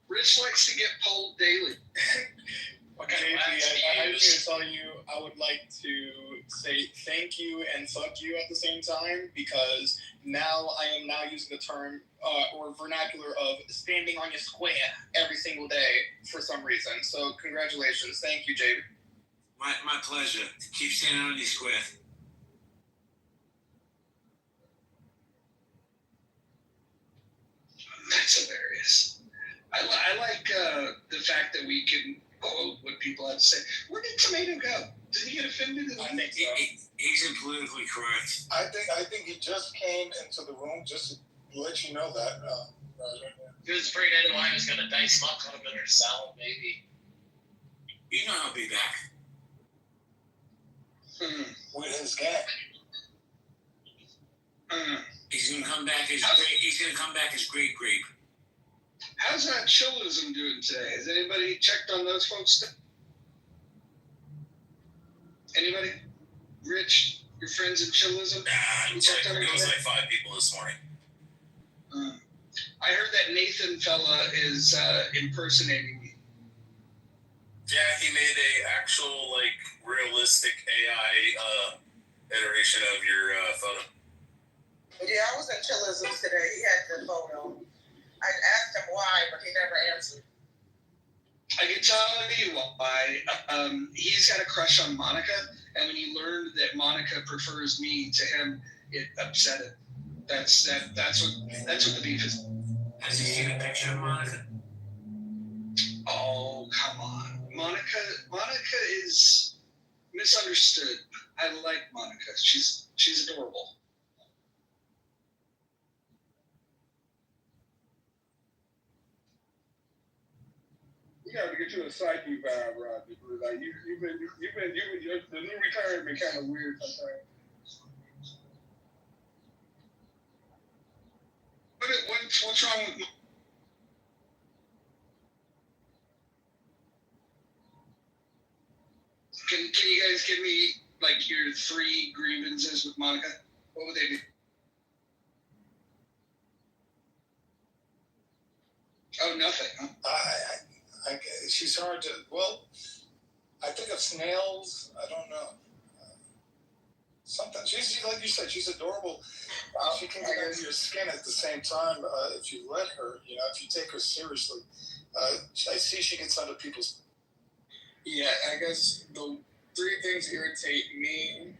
Rich likes to get polled daily. JB, I just need to tell you, I would like to say thank you and fuck you at the same time, because now I am now using the term or vernacular of standing on your square every single day for some reason. So congratulations. Thank you, JB. My pleasure. Keep standing on your square. That's hilarious. I like the fact that we can quote what people have to say. Where did Tomato go? Did he get offended? I think he's politically correct. I think he just came into the room just to let you know that. He was afraid NY was going to dice him up, cut him in her salad, maybe. You know I'll be back. With his gang. He's gonna come back as great. He's gonna come back as great grape. How's that chillism doing today? Has anybody checked on those folks? Anybody? Rich, your friends in chillism? It was like 5 people this morning. I heard that Nathan fella is impersonating me. Yeah, he made a actual realistic AI iteration of your photo. Yeah, I was in Chillisms today. He had the photo. I asked him why, but he never answered. I can tell you why. He's got a crush on Monica, and when he learned that Monica prefers me to him, it upset him. That's what the beef is. Has he seen a picture of Monica? Oh, come on. Monica is misunderstood. I like Monica. She's adorable. You got to get you a psyche vibe, Roger. Like you've been the new return been kind of weird sometimes. What's wrong with? Can you guys give me your 3 grievances with Monica? What would they be? Oh, nothing. Huh? She's hard to. Well, I think of snails. I don't know. Something. She's like you said. She's adorable. She can get under your skin at the same time if you let her. If you take her seriously. I see she gets under people's. Yeah, I guess the 3 things irritate me.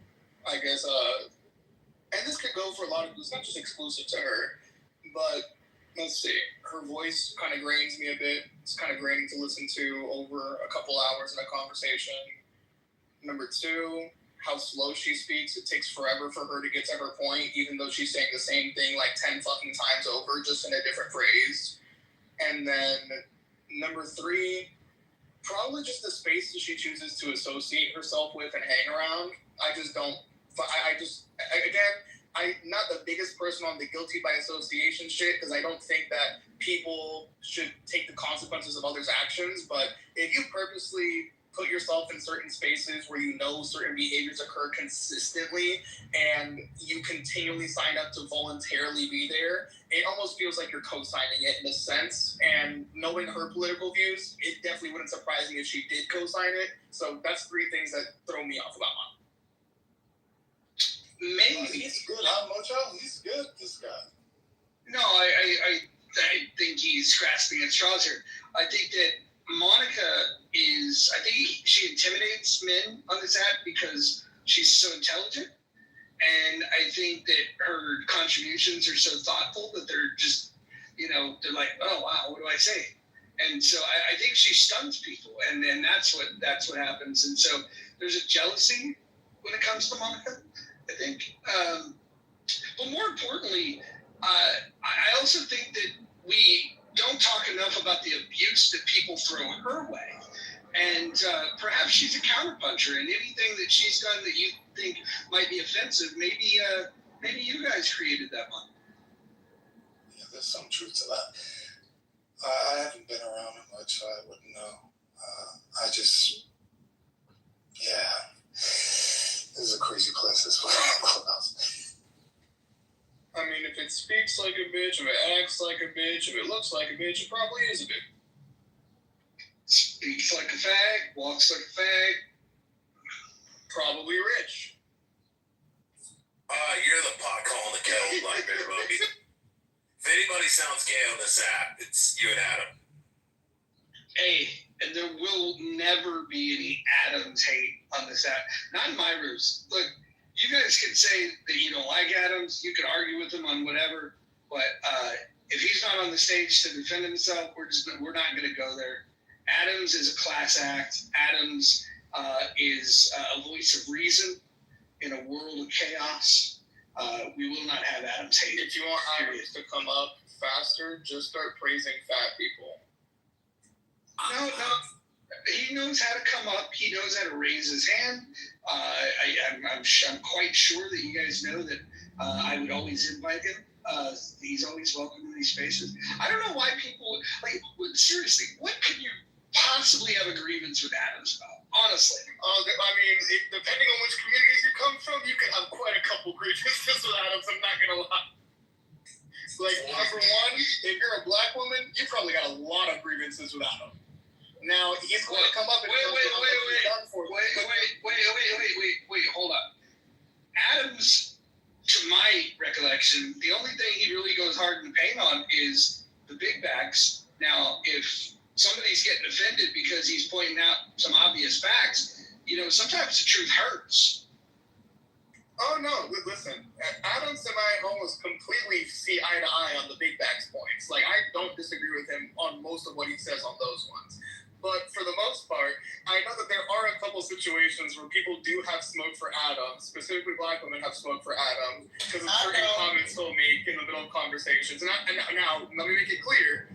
I guess, and this could go for a lot of people. It's not just exclusive to her, but. Let's see. Her voice kind of grains me a bit. It's kind of graining to listen to over a couple hours in a conversation. Number 2, how slow she speaks. It takes forever for her to get to her point, even though she's saying the same thing 10 fucking times over, just in a different phrase. And then number 3, probably just the spaces she chooses to associate herself with and hang around. I just don't. I'm not the biggest person on the guilty by association shit, because I don't think that people should take the consequences of others' actions. But if you purposely put yourself in certain spaces where you know certain behaviors occur consistently and you continually sign up to voluntarily be there, it almost feels like you're co-signing it in a sense. And knowing her political views, it definitely wouldn't surprise me if she did co-sign it. So that's 3 things that throw me off about Monica. Maybe. He's good, huh, Mojo? He's good, this guy. No, I think he's grasping at straws here. I think that Monica I think she intimidates men on this app because she's so intelligent. And I think that her contributions are so thoughtful that they're just, they're like, oh, wow, what do I say? And so I think she stuns people, and that's what happens. And so there's a jealousy when it comes to Monica, I think. But more importantly, I also think that we don't talk enough about the abuse that people throw her way. And perhaps she's a counterpuncher, and anything that she's done that you think might be offensive, maybe you guys created that one. Yeah, there's some truth to that. I haven't been around it much, so I wouldn't know. This is a crazy place, this clubhouse. I mean, if it speaks like a bitch, if it acts like a bitch, if it looks like a bitch, it probably is a bitch. Speaks like a fag, walks like a fag. Probably rich. You're the pot calling the kettle black, baby buggy. If anybody sounds gay on this app, it's you and Adam. Hey, and there will never be any Adams hate on this app. Not in my rooms. Look, you guys can say that you don't like Adams. You can argue with him on whatever. But if he's not on the stage to defend himself, we're not going to go there. Adams is a class act. Adams is a voice of reason in a world of chaos. We will not have Adams hate. If you want Adams to come up faster, just start praising fat people. No. He knows how to come up. He knows how to raise his hand. I'm quite sure that you guys know that I would always invite him. He's always welcome in these spaces. I don't know why people seriously. What could you possibly have a grievance with Adams about? Honestly, I mean, depending on which communities you come from, you can have quite a couple grievances with Adams. I'm not gonna lie. Like, number one, if you're a black woman, you probably got a lot of grievances with Adam. Now he's going to come up and wait, hold up. Adams, to my recollection, the only thing he really goes hard in the paint on is the big bags. Now, if somebody's getting offended because he's pointing out some obvious facts, sometimes the truth hurts. Oh, no, listen, Adams and I almost completely see eye to eye on the big backs points. Like, I don't disagree with him on most of what he says on those ones. But for the most part, I know that there are a couple situations where people do have smoke for Adams, specifically black women have smoke for Adams, because of certain comments he'll make in the middle of conversations. And now, let me make it clear,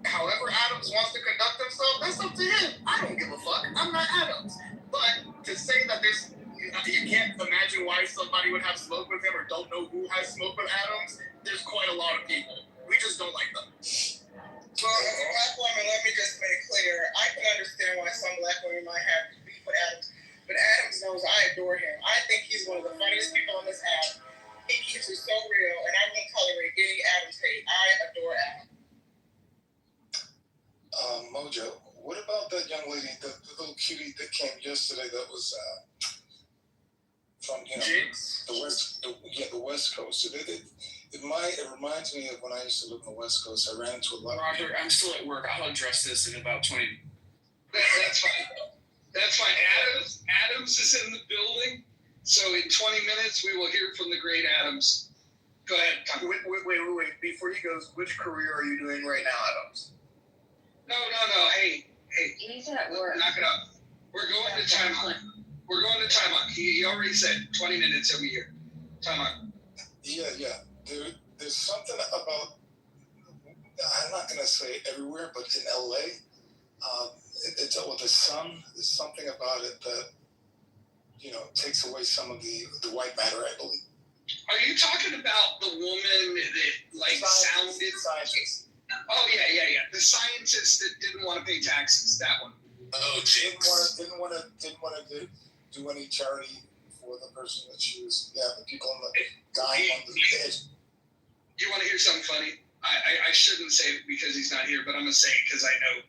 however Adams wants to conduct himself, that's up to him. I don't give a fuck. I'm not Adams. But to say that you can't imagine why somebody would have smoke with him or don't know who has smoke with Adams, there's quite a lot of people. We just don't like them. Well, as a black woman, let me just make clear, I can understand why some black women might have beef with Adams, but Adams knows I adore him. I think he's one of the funniest people on this app. He keeps it so real, and I won't tolerate any Adams hate. I adore Adam. Mojo, what about that young lady, the little cutie that came yesterday that was from Jinx? the West Coast? It reminds me of when I used to live on the West Coast. I ran into a lot. Roger, I'm still at work. I'll address this in about 20 minutes. That's fine. That's fine. Adams is in the building, so in 20 minutes we will hear from the great Adams. Go ahead. Wait. Before he goes, which career are you doing right now, Adams? No. Hey. He's at work. Knock it up. We're going to timeout. He already said 20 minutes over here. Timeout. Yeah. There's something about, I'm not going to say everywhere, but in LA, it's with the sun. There's something about it that, takes away some of the white matter, I believe. Are you talking about the woman that sounded? Scientist. Oh yeah. The scientist that didn't want to pay taxes. That one. Oh, Jinx. Didn't want to do any charity for the person that she was. Yeah, the people on the dying on the edge. You want to hear something funny? I shouldn't say it because he's not here, but I'm gonna say it because I know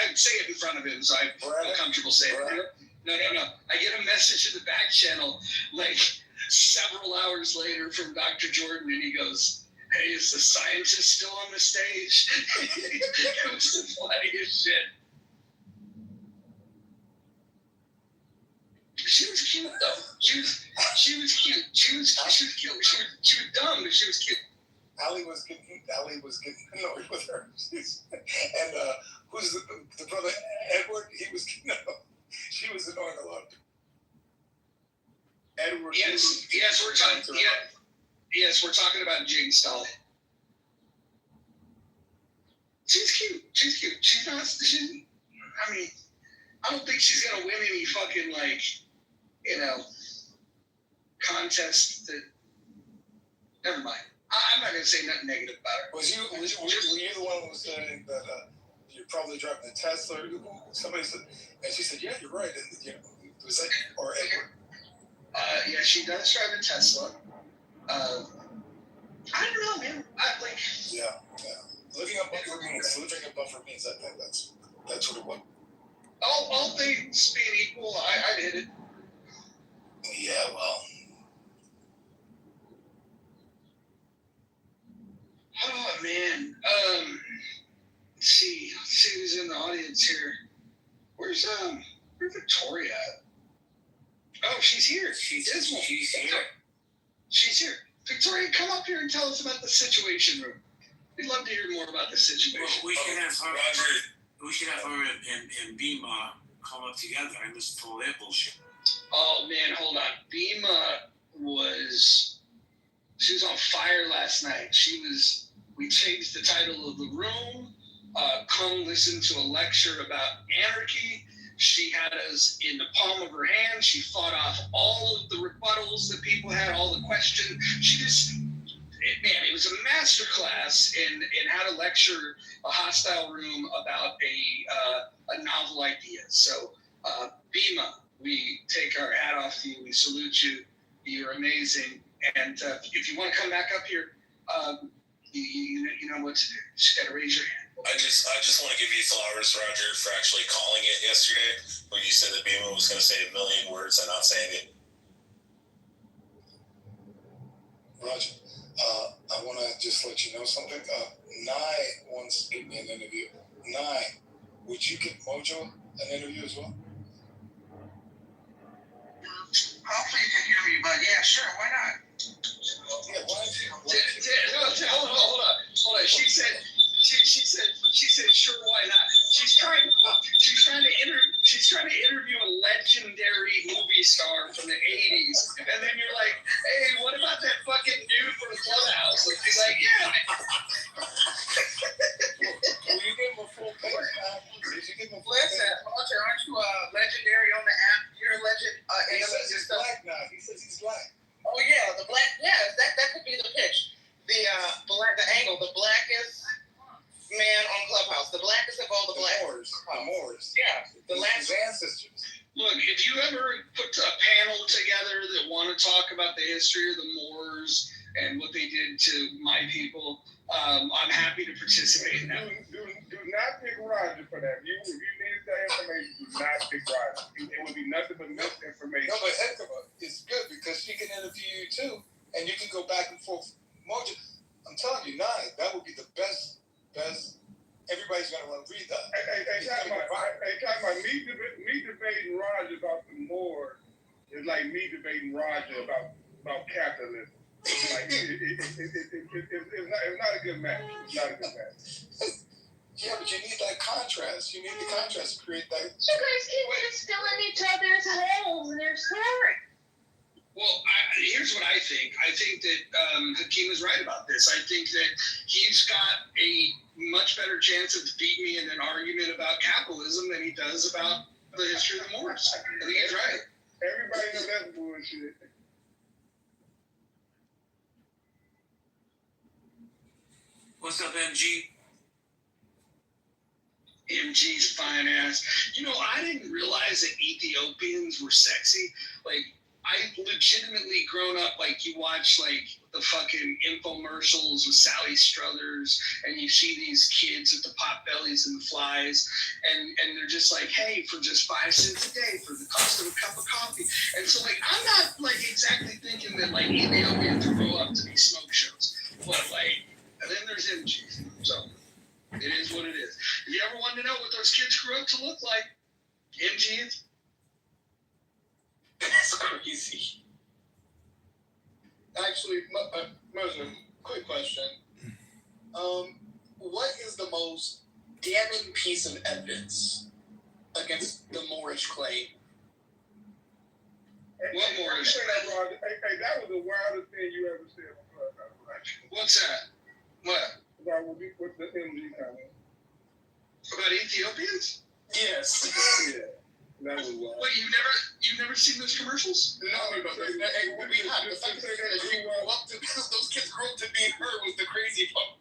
I'd say it in front of him, so I feel comfortable saying it. No. I get a message in the back channel like several hours later from Dr. Jordan, and he goes, "Hey, is the scientist still on the stage?" It was the funniest shit. She was cute though. She was cute. She was cute. She was dumb, but she was cute. Allie was getting annoyed with her, and who's the brother Edward? He was getting annoyed. She was annoying a lot. Edward. Yes, we're talking. Yes, we're talking about Jinx, Dolly. She's cute. She's not. I don't think she's gonna win any fucking contest. That never mind. I'm not gonna say nothing negative about her. Were you the one who was saying that you're probably driving a Tesla? Somebody said, and she said, "Yeah, you're right." And was that or Edward? Yeah, she does drive a Tesla. I don't know, man. Yeah. Living above her means. I think that's what it was. All things being equal, I'd hit it. Yeah, well. Oh man. Let's see who's in the audience here. Where's Victoria at? Oh, she's here. She's here. She's here. Victoria, come up here and tell us about the Situation Room. We'd love to hear more about the situation. Well, we should have her. We should have her and Beema come up together and listen to all that bullshit. Oh man, hold on. Beema she was on fire last night. We changed the title of the room. Come listen to a lecture about anarchy. She had us in the palm of her hand. She fought off all of the rebuttals that people had, all the questions. It was a masterclass in how to lecture a hostile room about a novel idea. So, Beema, we take our hat off to you. We salute you. You're amazing. And if you want to come back up here, you know what to do. Just got to raise your hand. I just want to give you flowers, Roger, for actually calling it yesterday when you said that Beema was going to say 1 million words and not saying it. Roger, I want to just let you know something. Nye wants to give me an interview. Nye, would you give Mojo an interview as well? Hopefully you can hear me, but yeah, sure, why not? Yeah, why? Hold on. She said, sure, why not? She's trying to interview a legendary movie star from the 80s, and then you're like, hey, what about that fucking dude from the Clubhouse? And she's like, yeah. Will you give him a full page? Listen, Walter, aren't you legendary on the app? You're a legend. He says he's black now. He says he's black. Oh yeah, the black. Yeah, that could be the pitch. The angle, the blackest man on Clubhouse, the blackest of all the black. The Moors. Yeah, the last ancestors. Look, if you ever put a panel together that want to talk about the history of the Moors and what they did to my people, I'm happy to participate in that. Do not pick Roger for that. If you need that information, do not pick Roger. It would be nothing but misinformation. No, but it's good because she can interview you too, and you can go back and forth. Mojo, I'm telling you, Nye, that would be the best. Everybody's gonna want to read that. Me debating Roger about the Moors is like me debating Roger about capitalism. It's not a good match. It's not a good match. Yeah, but you need that contrast. You need the contrast to create that. You guys keep just filling each other's holes in their story. Well, here's what I think. I think that Hakeem is right about this. I think that he's got a much better chance of beating me in an argument about capitalism than he does about the history of the Moors. I think he's right. Everybody knows that's bullshit. What's up, MG? MG's fine ass. I didn't realize that Ethiopians were sexy. I legitimately grown up, you watch, the fucking infomercials with Sally Struthers, and you see these kids with the pot bellies and the flies, and they're just like, hey, for just 5 cents a day for the cost of a cup of coffee. And so, I'm not, exactly thinking that, Ethiopians grow up to be smoke shows. But, and then there's MG. So, it is what it is. If you ever want to know what those kids grew up to look like, MG is. That's crazy. Actually, Mojo, quick question. What is the most damning piece of evidence against the Moorish claim? What Moorish claim? Hey, that was the wildest thing you ever said on Clubhouse. What's that? What? About the MG comment. About Ethiopians? Yes. Yeah. That was wild. Wait, you've never seen those commercials? No, but the fact that she grew up to those kids grew up to be her was the crazy part.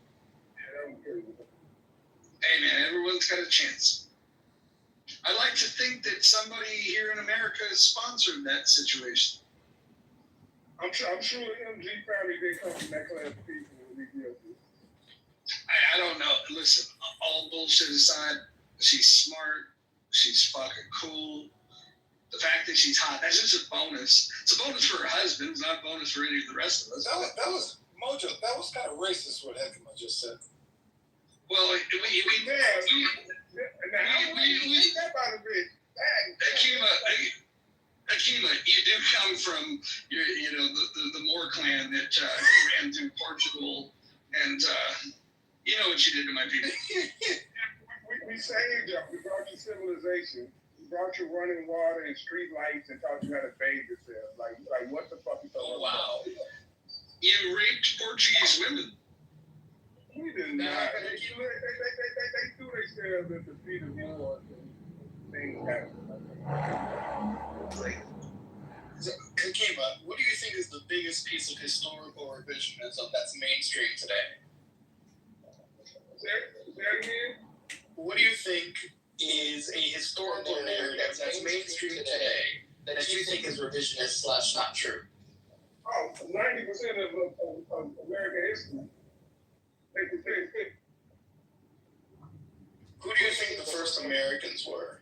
Yeah, that was crazy. Hey man, everyone's got a chance. I like to think that somebody here in America has sponsored that situation. I'm sure the MG family did come from that class of people with these guilty. I don't know. Listen, all bullshit aside, she's smart. She's fucking cool. The fact that she's hot, that's just a bonus. It's a bonus for her husband. It's not a bonus for any of the rest of us. That was Mojo. That was kind of racist what Hekima just said. Well, Akima, you do come from the Moor clan that ran through Portugal, and you know what you did to my people. We saved you. We brought you civilization. We brought you running water and street lights and taught you how to bathe yourself. Like what the fuck you talking about? You raped Portuguese women. We did not. They threw themselves at the feet of yours and things happened. So, Kakima, what do you think is the biggest piece of historical revisionism that's mainstream today? Say that again? What do you think is a historical narrative that's mainstream today that you think is revisionist / not true? Oh, 90% of American history. Who do you think the first Americans were?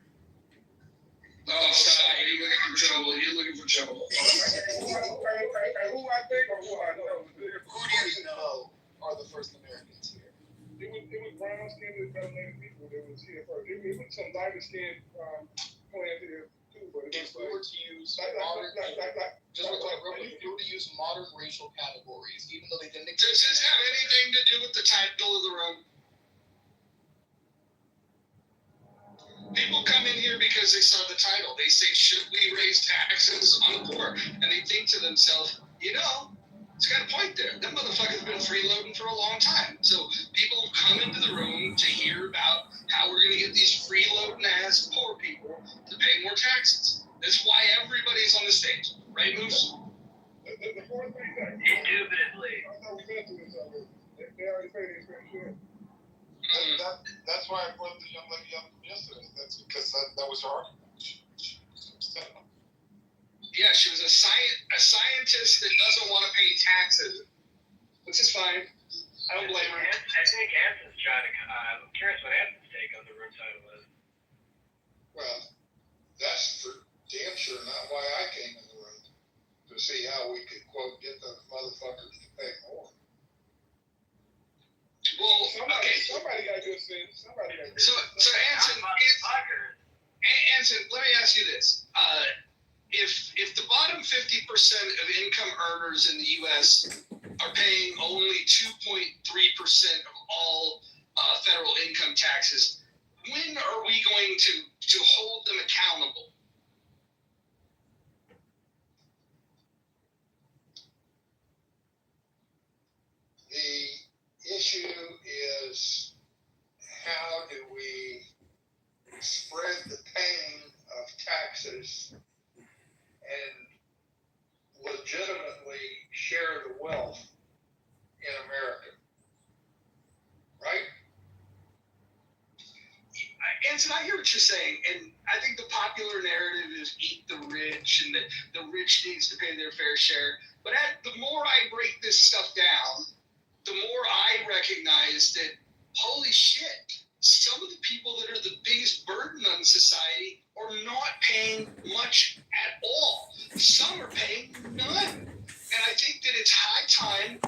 Oh, stop. You're looking for trouble. You're looking for trouble. Who I think or who I know? Who do you know are the first Americans here? It was brown skinned melanated people that was here first. It was some lighter skinned plants here too. But if we were to use if you were to use modern racial categories, even though they didn't exist. Does this have anything to do with the title of the room? People come in here because they saw the title. They say, should we raise taxes on the poor? And they think to themselves, it's got a point there. That motherfucker's been freeloading for a long time. So people have come into the room to hear about how we're going to get these freeloading ass poor people to pay more taxes. That's why everybody's on the stage. Right, Moose? The fourth thing that Indubitably. I thought we went through this already. They already paid their fair share. That's why I brought the young lady up yesterday. That's because that was her argument. She was upset. Yeah, she was a scientist that doesn't want to pay taxes, which is fine. I don't blame her. I think Anson's trying to. I'm curious what Anson's take on the room title is. Well, that's for damn sure not why I came in the room, to see how we could, quote, get those motherfuckers to pay more. Well, somebody got good sense. Somebody got good sense. So Anson, let me ask you this. If the bottom 50% of income earners in the U.S. are paying only 2.3% of all federal income taxes, when are we going to hold them accountable? The issue is, how do we spread the pain of taxes and legitimately share the wealth in America? Right? Anson, I hear what you're saying, and I think the popular narrative is eat the rich, and that the rich needs to pay their fair share. But the more I break this stuff down, the more I recognize that, holy shit, some of the people that are the biggest burden on society are not paying much at all. Some are paying none. And I think that it's high time